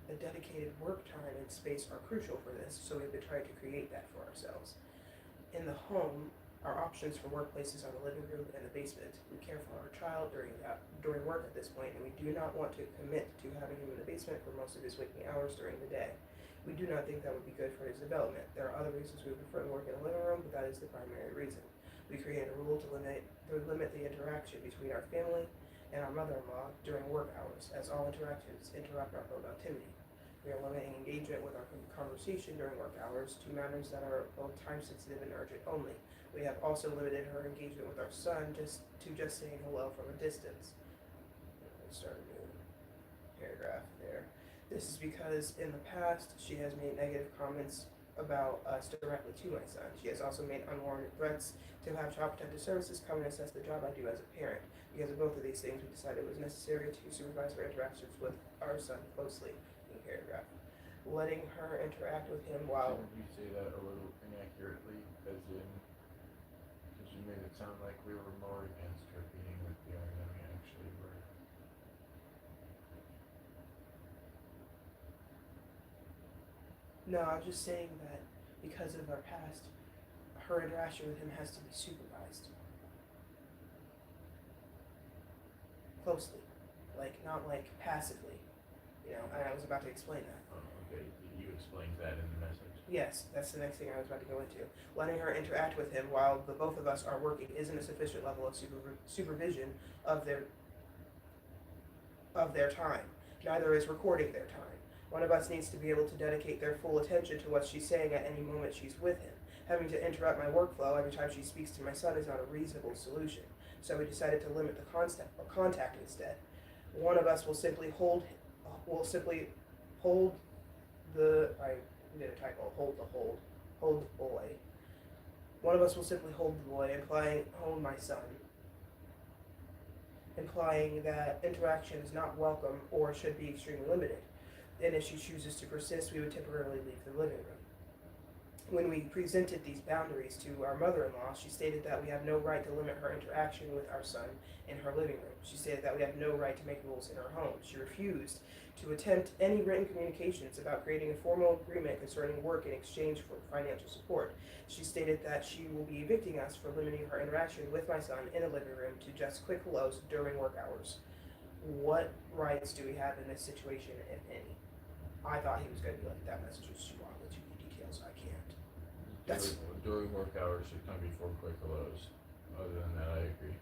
The dedicated work time and space are crucial for this, so we've been trying to create that for ourselves. In the home, our options for workplaces are the living room and the basement. We care for our child during work at this point, and we do not want to commit to having him in the basement for most of his waking hours during the day. We do not think that would be good for his development. There are other reasons we would prefer to work in the living room, but that is the primary reason. We created a rule to limit the interaction between our family and our mother-in-law during work hours, as all interactions interrupt our productivity. We are limiting engagement with our conversation during work hours to matters that are both time-sensitive and urgent only. We have also limited her engagement with our son to saying hello from a distance. Start a new paragraph there. This is because in the past she has made negative comments about us directly to my son. She has also made unwarranted threats to have Child Protective Services come and assess the job I do as a parent. Because of both of these things, we decided it was necessary to supervise her interactions with our son closely. New paragraph. Letting her interact with him while... Didn't you say that a little inaccurately, as in, because you made it sound like we were more against her being with Bjorn than we actually were. No, I was just saying that because of our past, her interaction with him has to be supervised closely, not passively, and I was about to explain that. Oh, okay. You explained that in the message. Yes, that's the next thing I was about to go into. Letting her interact with him while the both of us are working isn't a sufficient level of supervision of their time. Neither is recording their time. One of us needs to be able to dedicate their full attention to what she's saying at any moment she's with him. Having to interrupt my workflow every time she speaks to my son is not a reasonable solution. So we decided to limit the contact instead. One of us will simply hold the boy. One of us will simply hold the boy, hold my son, implying that interaction is not welcome or should be extremely limited. And if she chooses to persist, we would temporarily leave the living room. When we presented these boundaries to our mother-in-law, she stated that we have no right to limit her interaction with our son in her living room. She stated that we have no right to make rules in our home. She refused to attempt any written communications about creating a formal agreement concerning work in exchange for financial support. She stated that she will be evicting us for limiting her interaction with my son in the living room to just quick hellos during work hours. What rights do we have in this situation, if any? I thought he was going to be like, that message was too long, let you need details, I can't. During work hours should come before quick hellos. Other than that, I agree.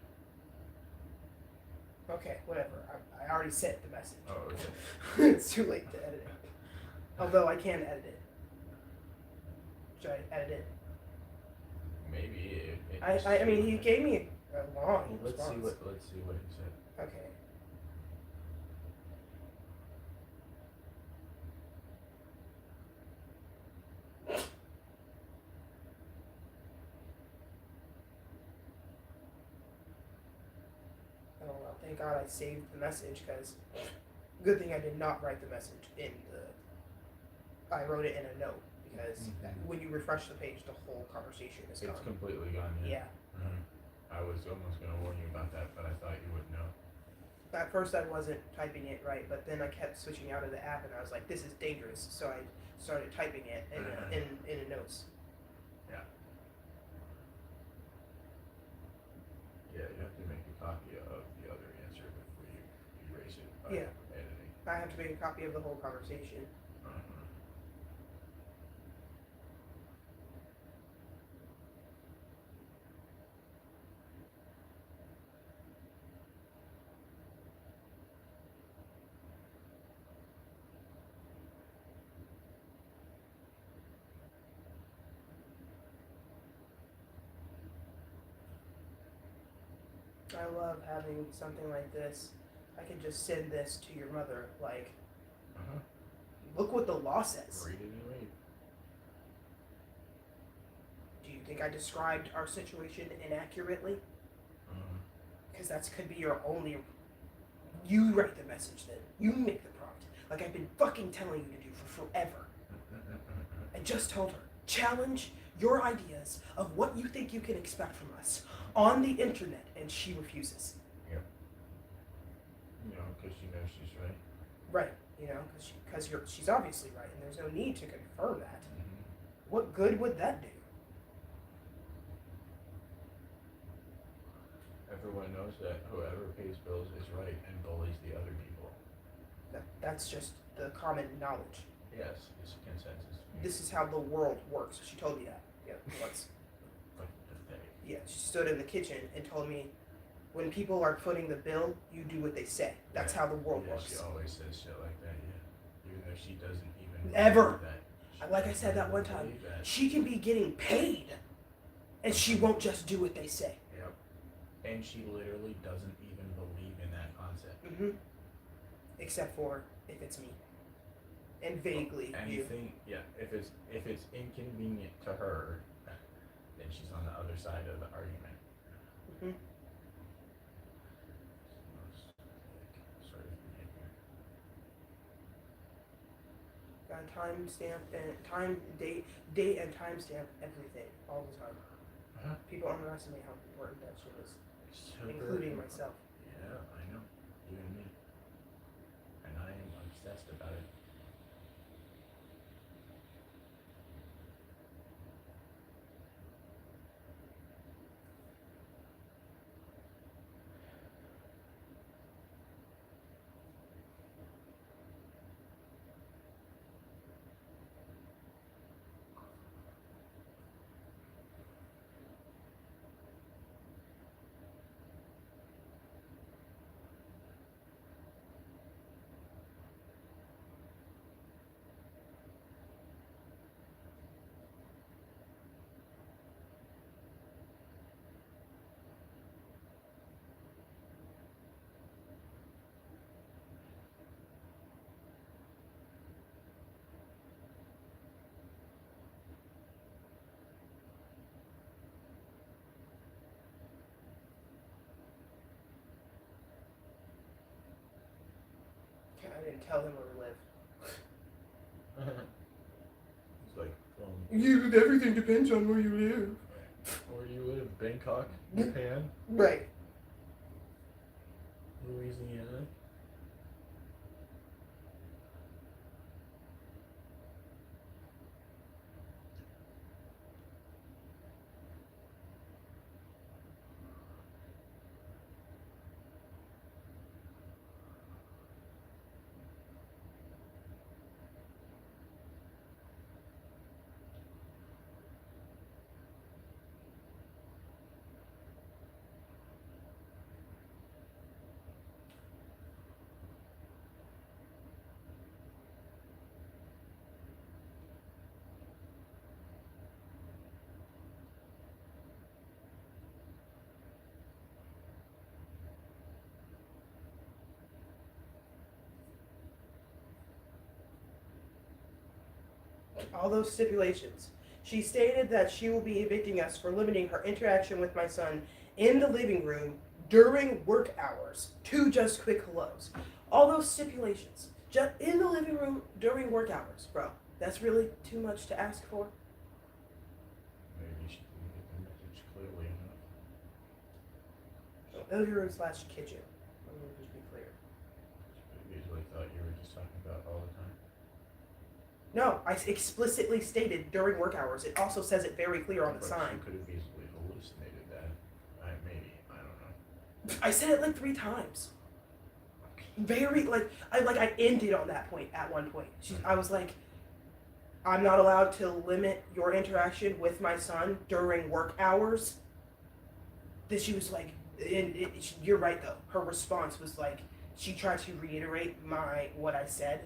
Okay, whatever. I already sent the message. Oh, okay. It's too late to edit it. Although I can edit it. Should I edit it? Maybe it I mean, he gave me a long Let's response. see what he said. Okay. Oh well, thank God I saved the message, because good thing I did not write the message in I wrote it in a note, because when you refresh the page, the whole conversation is gone. It's completely gone. Yeah. Mm-hmm. I was almost going to warn you about that, but I thought you would know. At first I wasn't typing it right, but then I kept switching out of the app and I was like, this is dangerous, so I started typing it in the notes. Yeah. Yeah, you have to make a copy of the other answer before you erase it by editing. I have to make a copy of the whole conversation. I love having something like this. I could just send this to your mother, like, look what the law says. Read it and read. Do you think I described our situation inaccurately? Because that could be your only. You write the message then. You make the prompt. Like I've been fucking telling you to do for forever. I just told her, challenge your ideas of what you think you can expect from us on the internet, and she refuses. Yep. You know, because she knows she's right. Right, you know, because she's obviously right, and there's no need to confirm that. What good would that do? Everyone knows that whoever pays bills is right and bullies the other people. That's just the common knowledge. Yes, it's a consensus. This is how the world works. She told me that. Yeah, once. Like pathetic. Yeah, she stood in the kitchen and told me, when people are footing the bill, you do what they say. That's how the world Yeah, works. she always says shit like that, yeah. Even though she doesn't even Ever. believe that. Like I said that one time, Believe that. she can be getting paid, and she won't just do what they say. Yep. And she literally doesn't even believe in that concept. Except for if it's me. And vaguely you. Anything, yeah. If it's inconvenient to her, then she's on the other side of the argument. Sort of behavior. Got timestamp and date and timestamp everything all the time. People underestimate how important that shit is, Super including important. myself. Yeah, I know. You and me. And I am obsessed about it. I didn't tell him where we live. It's like, Everything depends on where you live. where do you live? Bangkok? Japan? Right. Louisiana? All those stipulations. She stated that she will be evicting us for limiting her interaction with my son in the living room during work hours to just quick hellos. All those stipulations. Just in the living room during work hours, bro. That's really too much to ask for. Maybe she didn't get the message clearly enough. Living room / kitchen. Let me just be clear. She usually thought you were just talking about all the time. No, I explicitly stated during work hours. It also says it very clear on the But sign. She could have easily hallucinated that. Maybe. I don't know. I said it like 3 times. Okay. very I ended on that point at one point. I was like, I'm not allowed to limit your interaction with my son during work hours. That she was like, you're right though. Her response was like, she tried to reiterate what I said,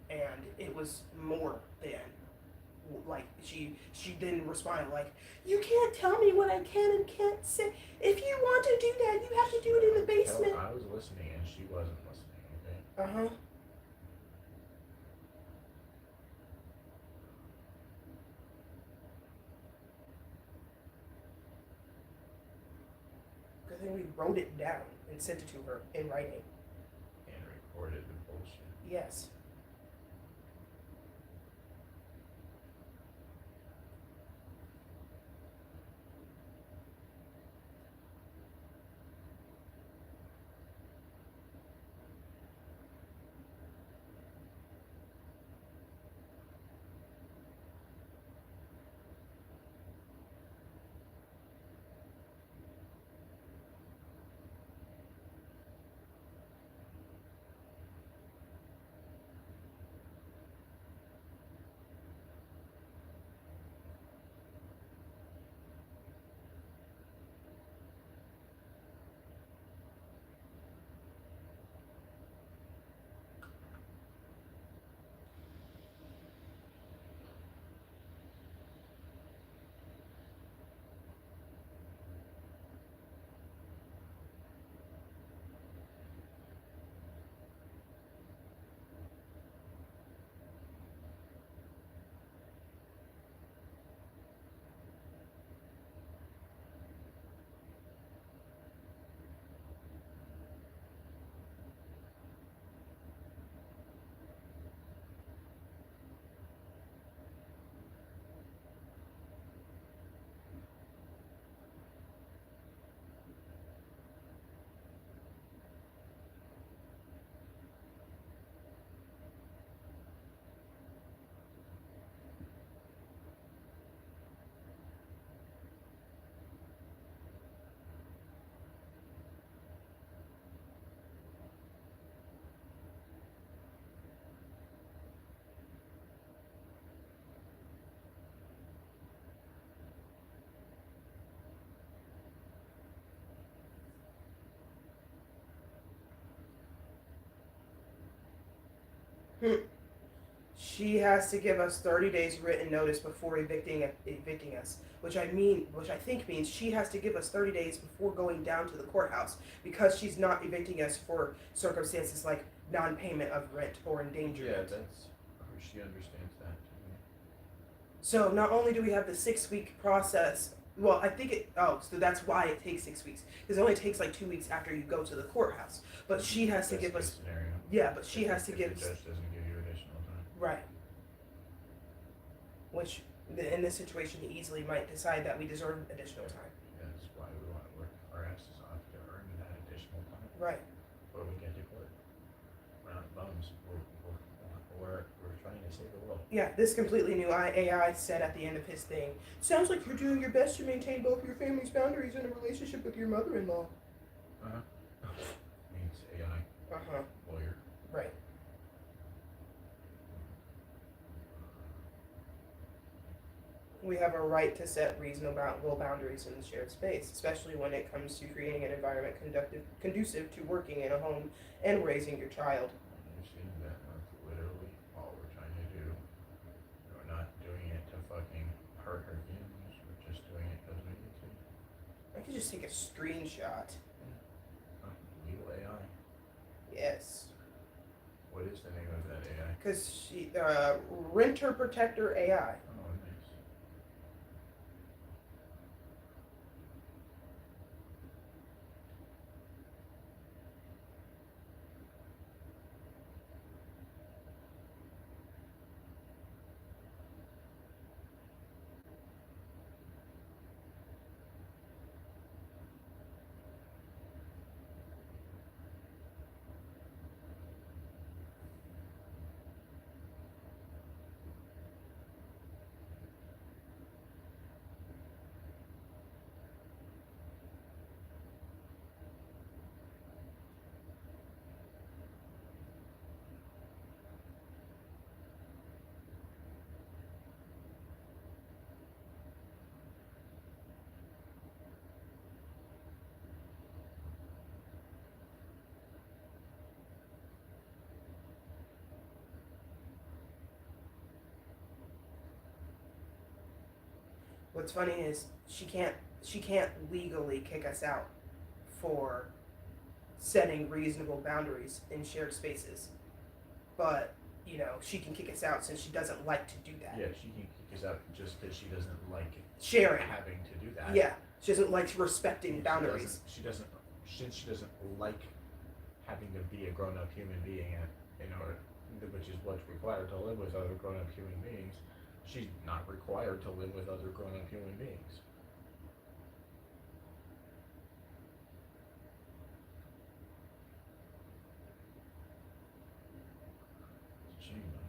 and it was more than like she then responded like, you can't tell me what I can and can't say. If you want to do that, you have to do it in the basement. I was listening and she wasn't listening, okay? Uh-huh. Good thing we wrote it down and sent it to her in writing. And recorded the bullshit. Yes. She has to give us 30 days written notice before evicting us, which I think means she has to give us 30 days before going down to the courthouse, because she's not evicting us for circumstances like non-payment of rent or endangerment. Yeah, she understands that. So not only do we have the 6-week process, well, I think so that's why it takes 6 weeks, because it only takes like 2 weeks after you go to the courthouse. But she has to give us, Scenario. yeah, but she has to If give the judge doesn't give you additional time. right. Which, in this situation, he easily might decide that we deserve additional time. That's why we want to work our asses off to earn that additional time. Right. Before we get to court. We're not bums. We're trying to save the world. Yeah, this completely new AI said at the end of his thing, sounds like you're doing your best to maintain both your family's boundaries and a relationship with your mother-in-law. Means AI lawyer. Right. We have a right to set reasonable boundaries in the shared space, especially when it comes to creating an environment conducive to working in a home and raising your child. You've seen that literally all we're trying to do. We're not doing it to fucking hurt her feelings. We're just doing it because we need to. I could just take a screenshot. Legal AI. Yes. What is the name of that AI? Because she, Renter Protector AI. Oh, nice. what's funny is she can't legally kick us out for setting reasonable boundaries in shared spaces, but you know she can kick us out since she doesn't like to do that. Yeah, she can kick us out just because she doesn't like Sharing. having to do that. Yeah, she doesn't like respecting boundaries. She doesn't like having to be a grown-up human being, which is what's required to live with other grown-up human beings. She's not required to live with other grown-up human beings. It's a shame, though.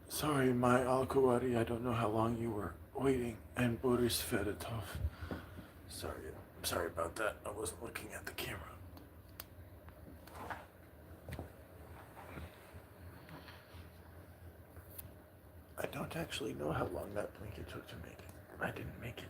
Sorry, my Al-Kawadi, I don't know how long you were waiting, and Boris Fedotov. Sorry about that. I wasn't looking at the camera. I don't actually know how long that blanket took to make it. I didn't make it.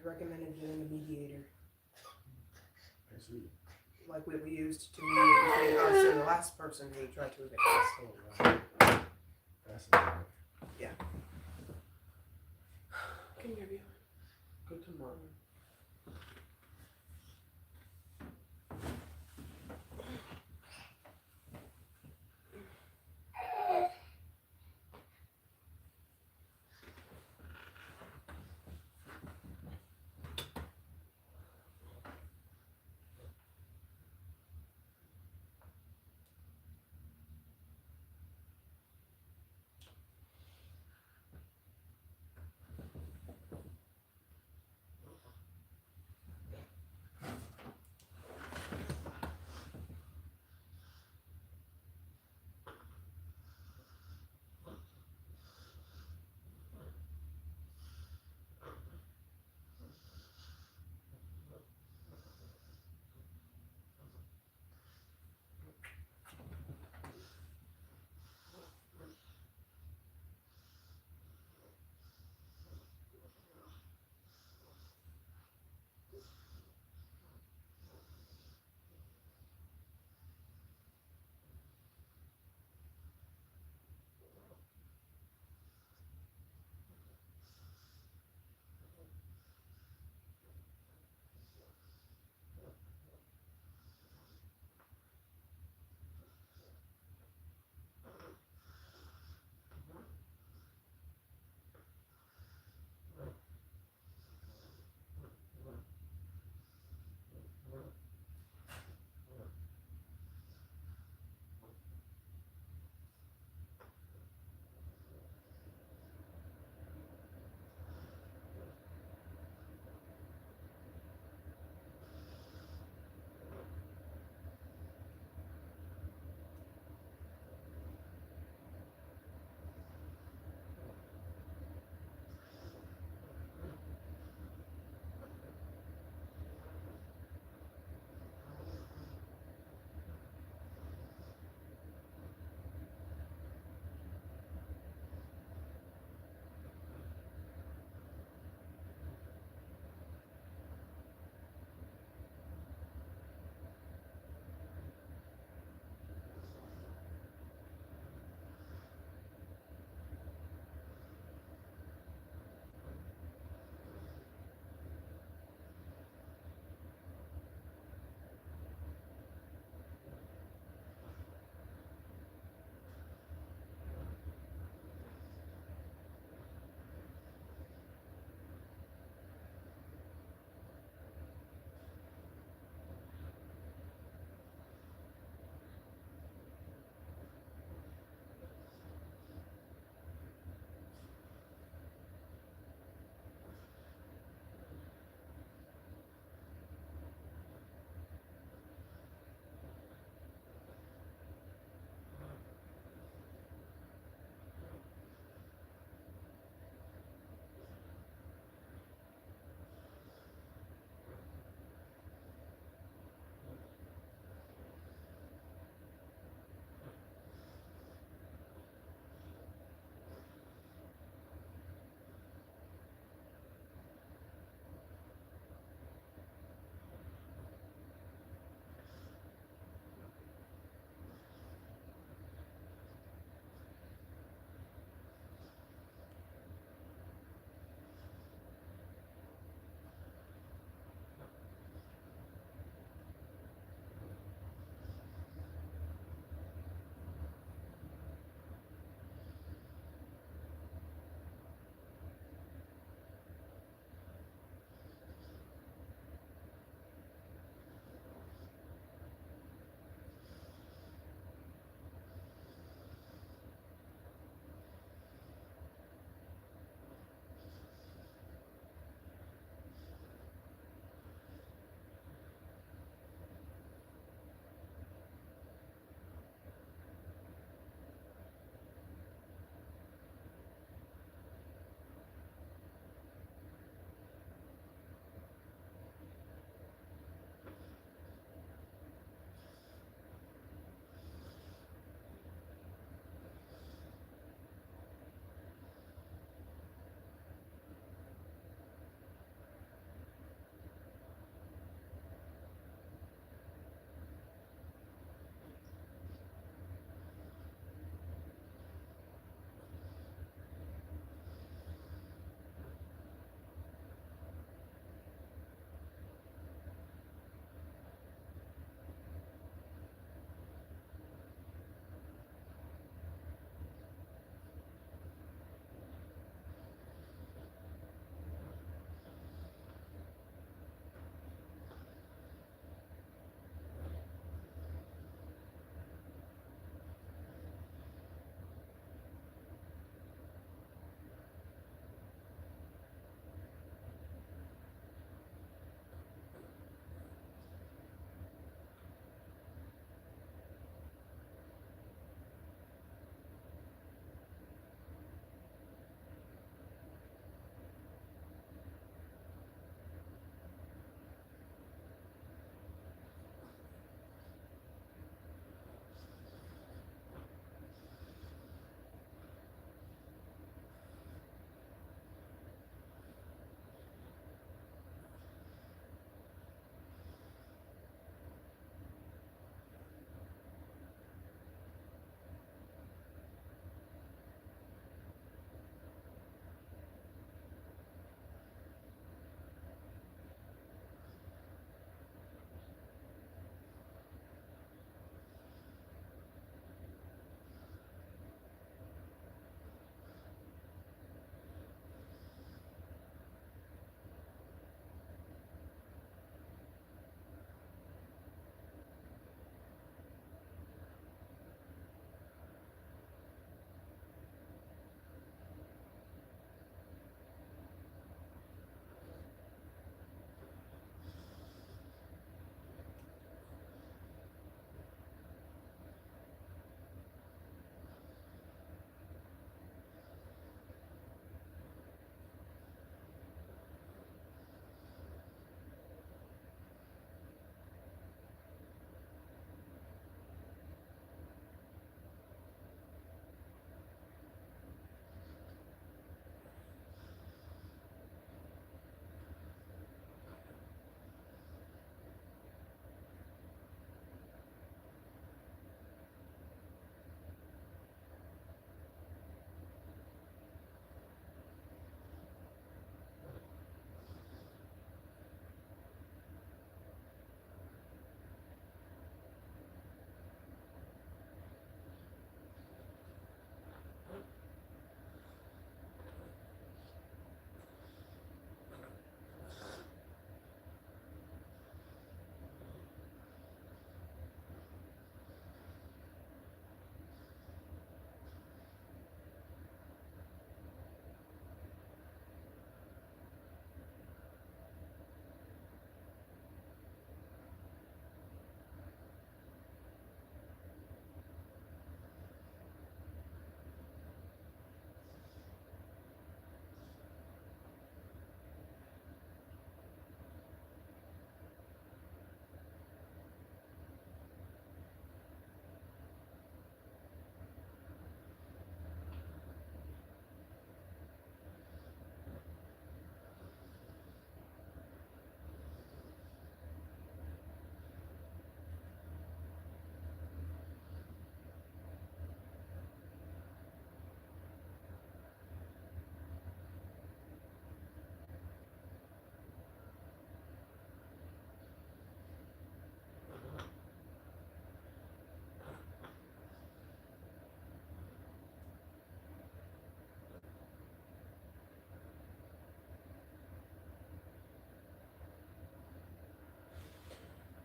recommended getting a mediator, I see. like what we used to mediate between us and the last person who tried to evict us. Oh, wow. Fascinating. Can you hear me? Good to know.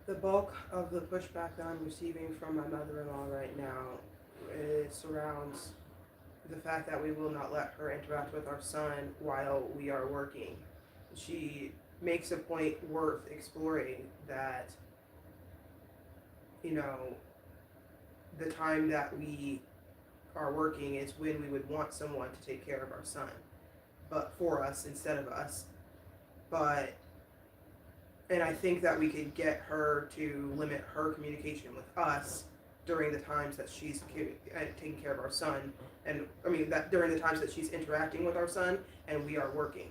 The bulk of the pushback that I'm receiving from my mother-in-law right now surrounds the fact that we will not let her interact with our son while we are working. She makes a point worth exploring that, you know, the time that we are working is when we would want someone to take care of our son, but for us instead of us. And I think that we could get her to limit her communication with us during the times that she's taking care of our son, and I mean that during the times that she's interacting with our son and we are working.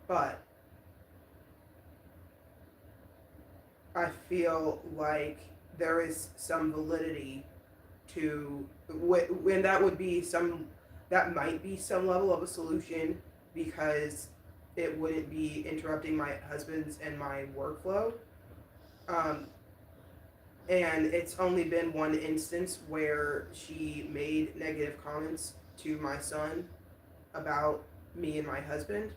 But I feel like there is some validity to when that would be that might be some level of a solution, because it wouldn't be interrupting my husband's and my workflow. And it's only been one instance where she made negative comments to my son about me and my husband,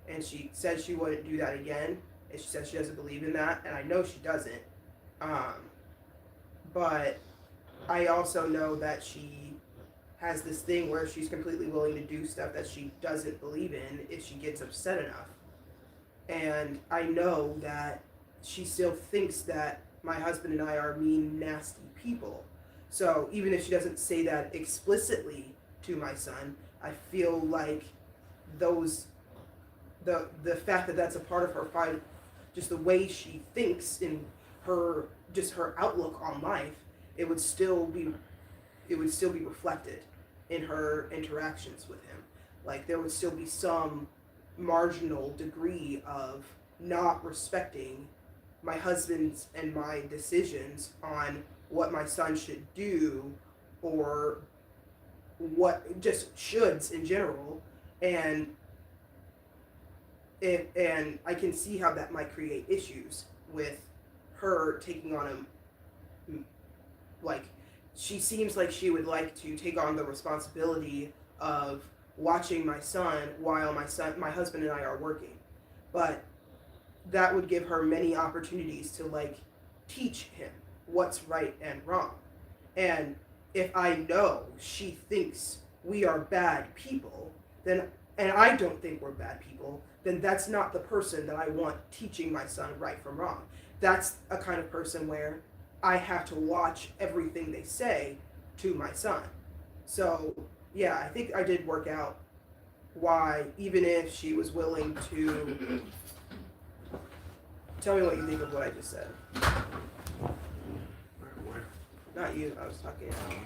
and she said she wouldn't do that again, and she said she doesn't believe in that, and I know she doesn't. But I also know that she has this thing where she's completely willing to do stuff that she doesn't believe in if she gets upset enough. And I know that she still thinks that my husband and I are mean, nasty people. So even if she doesn't say that explicitly to my son, I feel like the fact that that's a part of her fight, just the way she thinks in her outlook on life, it would still be reflected in her interactions with him. Like there would still be some marginal degree of not respecting my husband's and my decisions on what my son should do, or what just shoulds in general. And I can see how that might create issues with her taking on him. Like, she seems like she would like to take on the responsibility of watching my son while my husband and I are working. But that would give her many opportunities to like teach him what's right and wrong. And if I know she thinks we are bad people, then, and I don't think we're bad people, then that's not the person that I want teaching my son right from wrong. That's a kind of person where I have to watch everything they say to my son. So yeah, I think I did work out why, even if she was willing to tell me what you think of what I just said. Where? Not you, I was talking to Alice.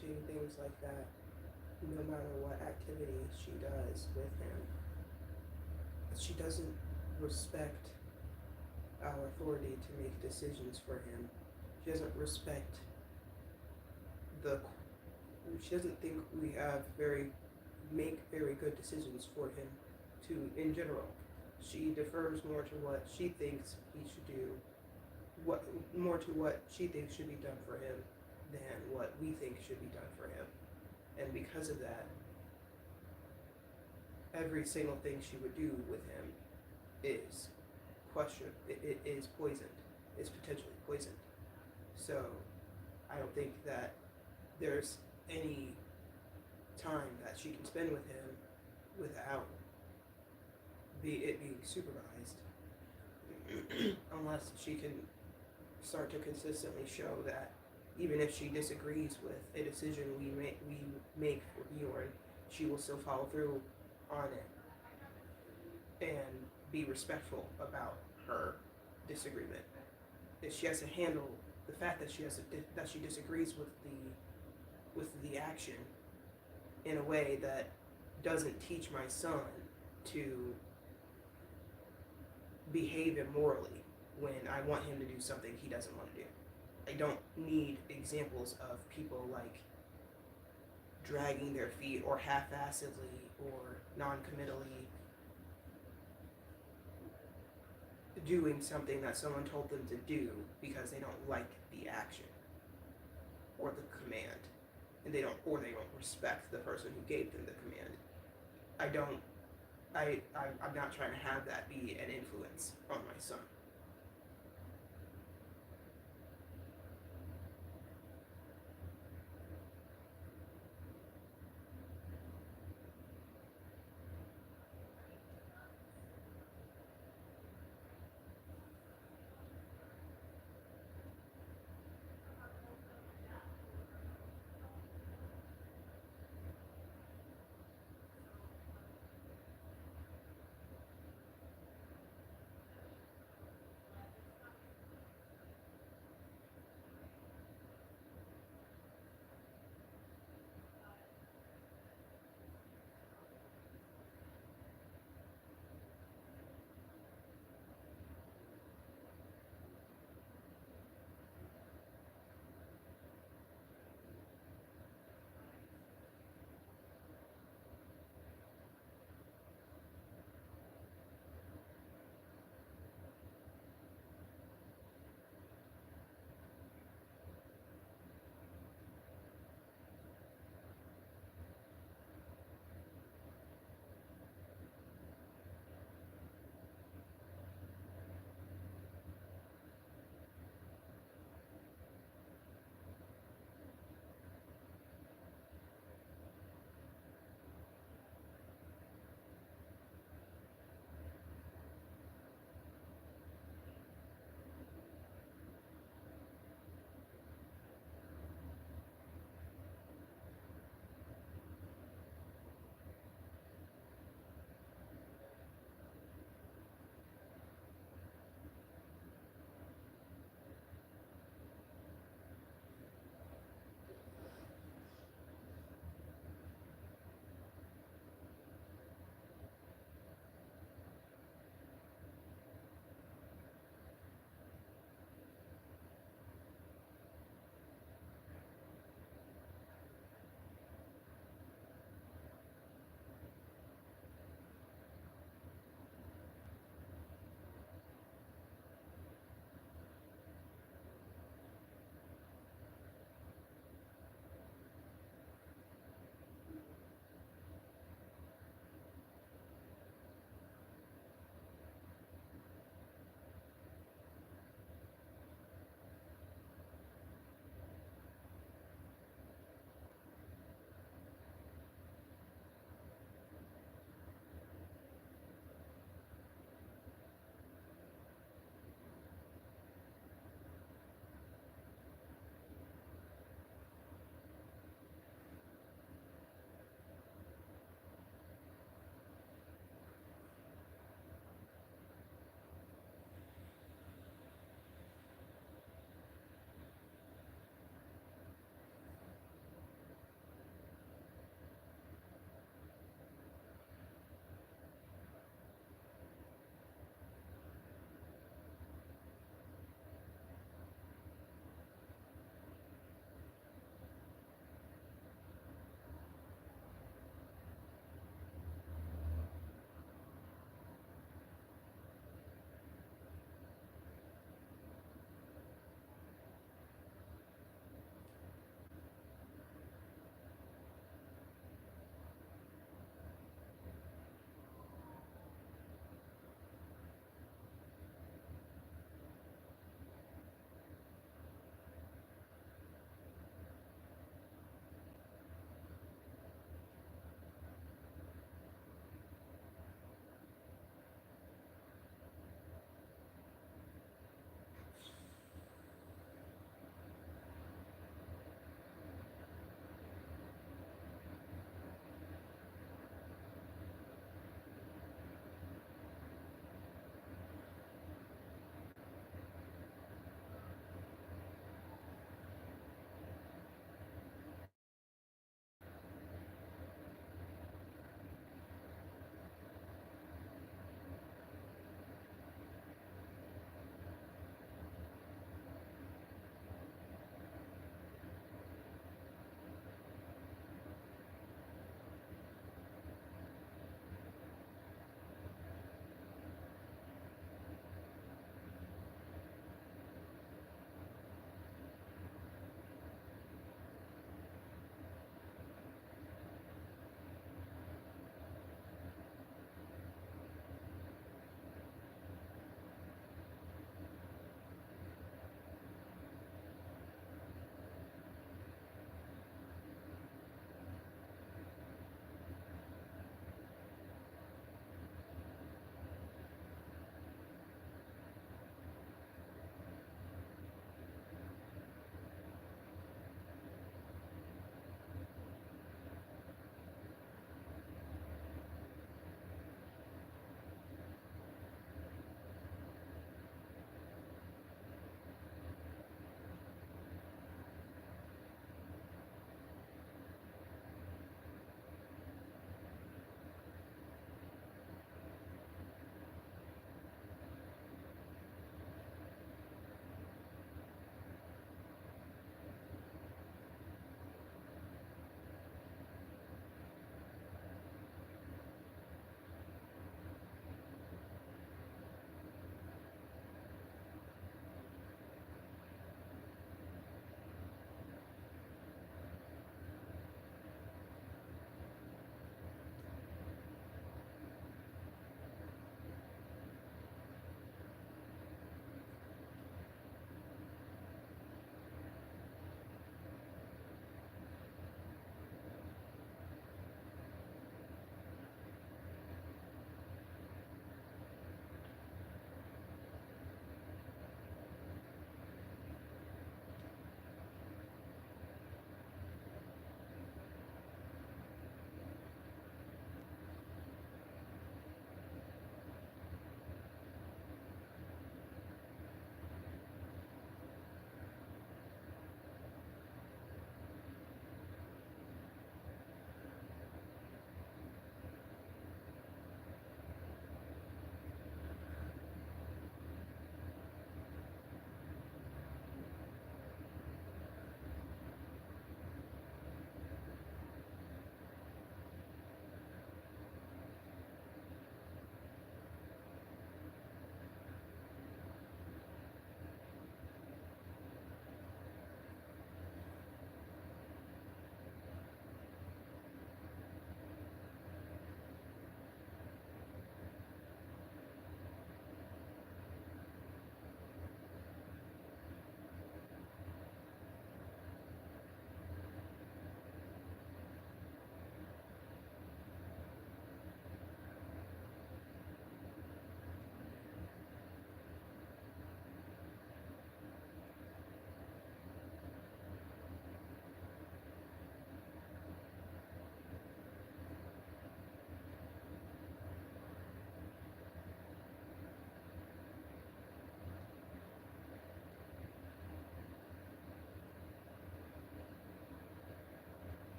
limiting things like that, no matter what activity she does with him. She doesn't respect our authority to make decisions for him. She doesn't respect she doesn't think we make very good decisions for him in general. She defers more to what she thinks he should do, more to what she thinks should be done for him than what we think should be done for him. And because of that, every single thing she would do with him is it is poisoned. It's potentially poisoned. So I don't think that there's any time that she can spend with him without it being supervised, unless she can start to consistently show that even if she disagrees with a decision we make for Bjorn, she will still follow through on it and be respectful about her disagreement. If she has to handle the fact that she disagrees with the action in a way that doesn't teach my son to behave immorally when I want him to do something he doesn't want to do. I don't need examples of people like dragging their feet or half-assedly or non-committally doing something that someone told them to do because they don't like the action or the command, and they don't respect the person who gave them the command. I'm not trying to have that be an influence on my son.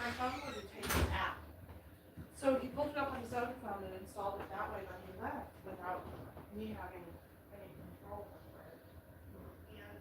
my phone was to take an app. So he pulled it up on his other phone and installed it that way, but he left without me having any control over it. And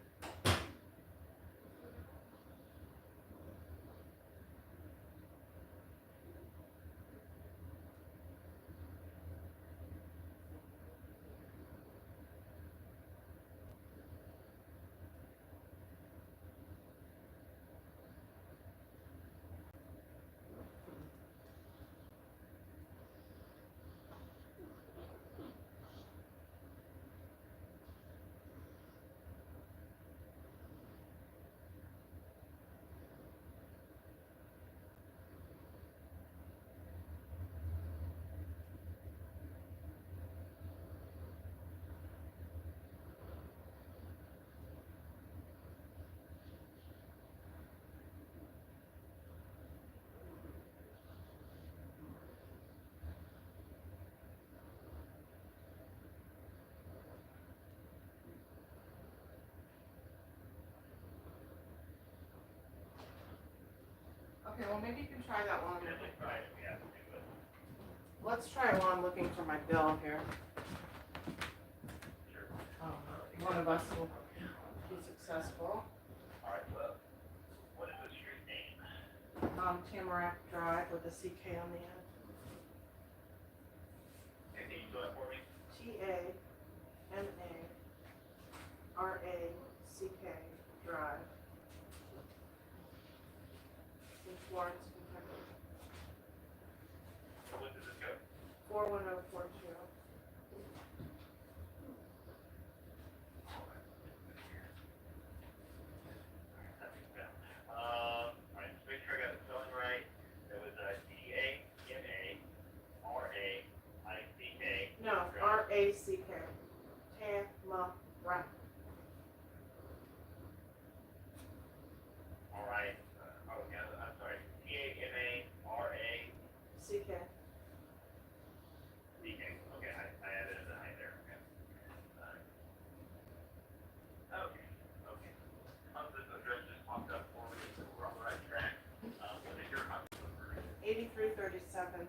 okay, well maybe you can try that one. Let's try it while I'm looking for my bill here. One of us will be successful. Alright, well, what is the street name? Tamarack Drive with a CK on the end. Can you do it for me? Tamarack Drive. In Florence, Kentucky. When does this go? 41042. Alright, just make sure I got the spelling right. It was Tamarack. No, RACK. Tamarack. Alright, oh yeah, I'm sorry, Tamara. CK. DK. Okay, I added an I there. Okay. Okay. Okay. This address just popped up for me, so we're on the right track. What is your house number? 8337. I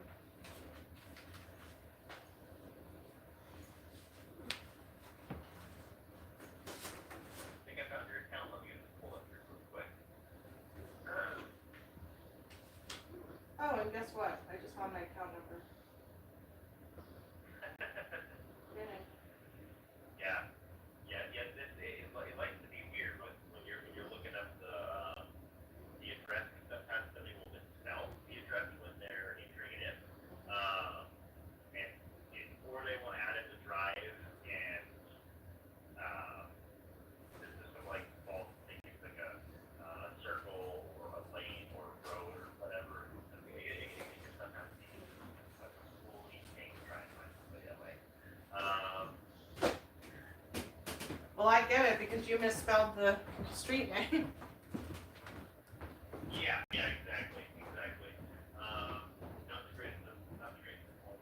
think I found your account. Let me just pull up here real quick. Oh, and guess what? I just found my account number. Finish. Yeah. It likes to be weird when you're looking up the address, because sometimes somebody will misspell the address when they're entering it in. Or they want to add it to drive, and the system like defaults thinking it's like a circle or a lane or a road or whatever. It can sometimes be like a fully thing trying to find somebody that way. Well, I get it because you misspelled the street name. Yeah, exactly. Not the greatest of all.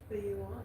What do you want?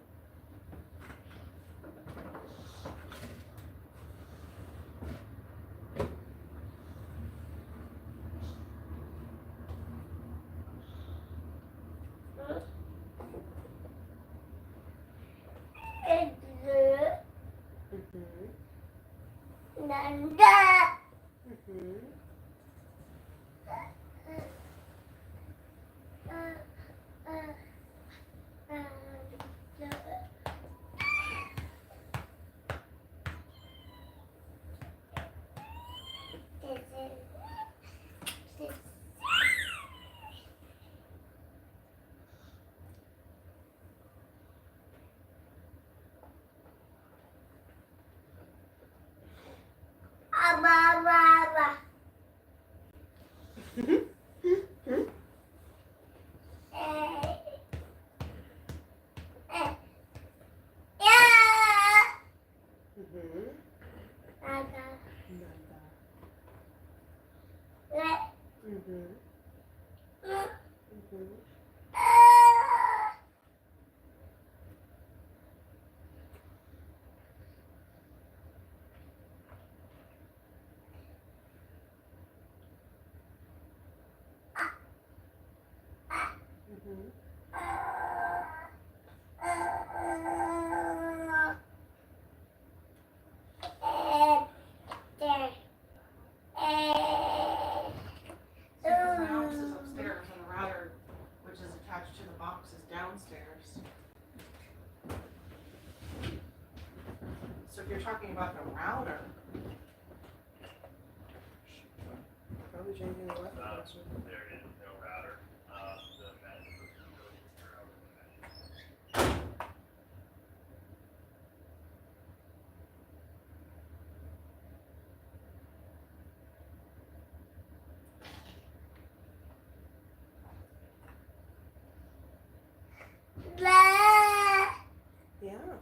The mouse is upstairs and the router, which is attached to the box, is downstairs. So if you're talking about the router, Probably changing the Wi-Fi password. There is no router. The mesh was really zero with the mesh. Yeah.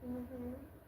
Mm-hmm.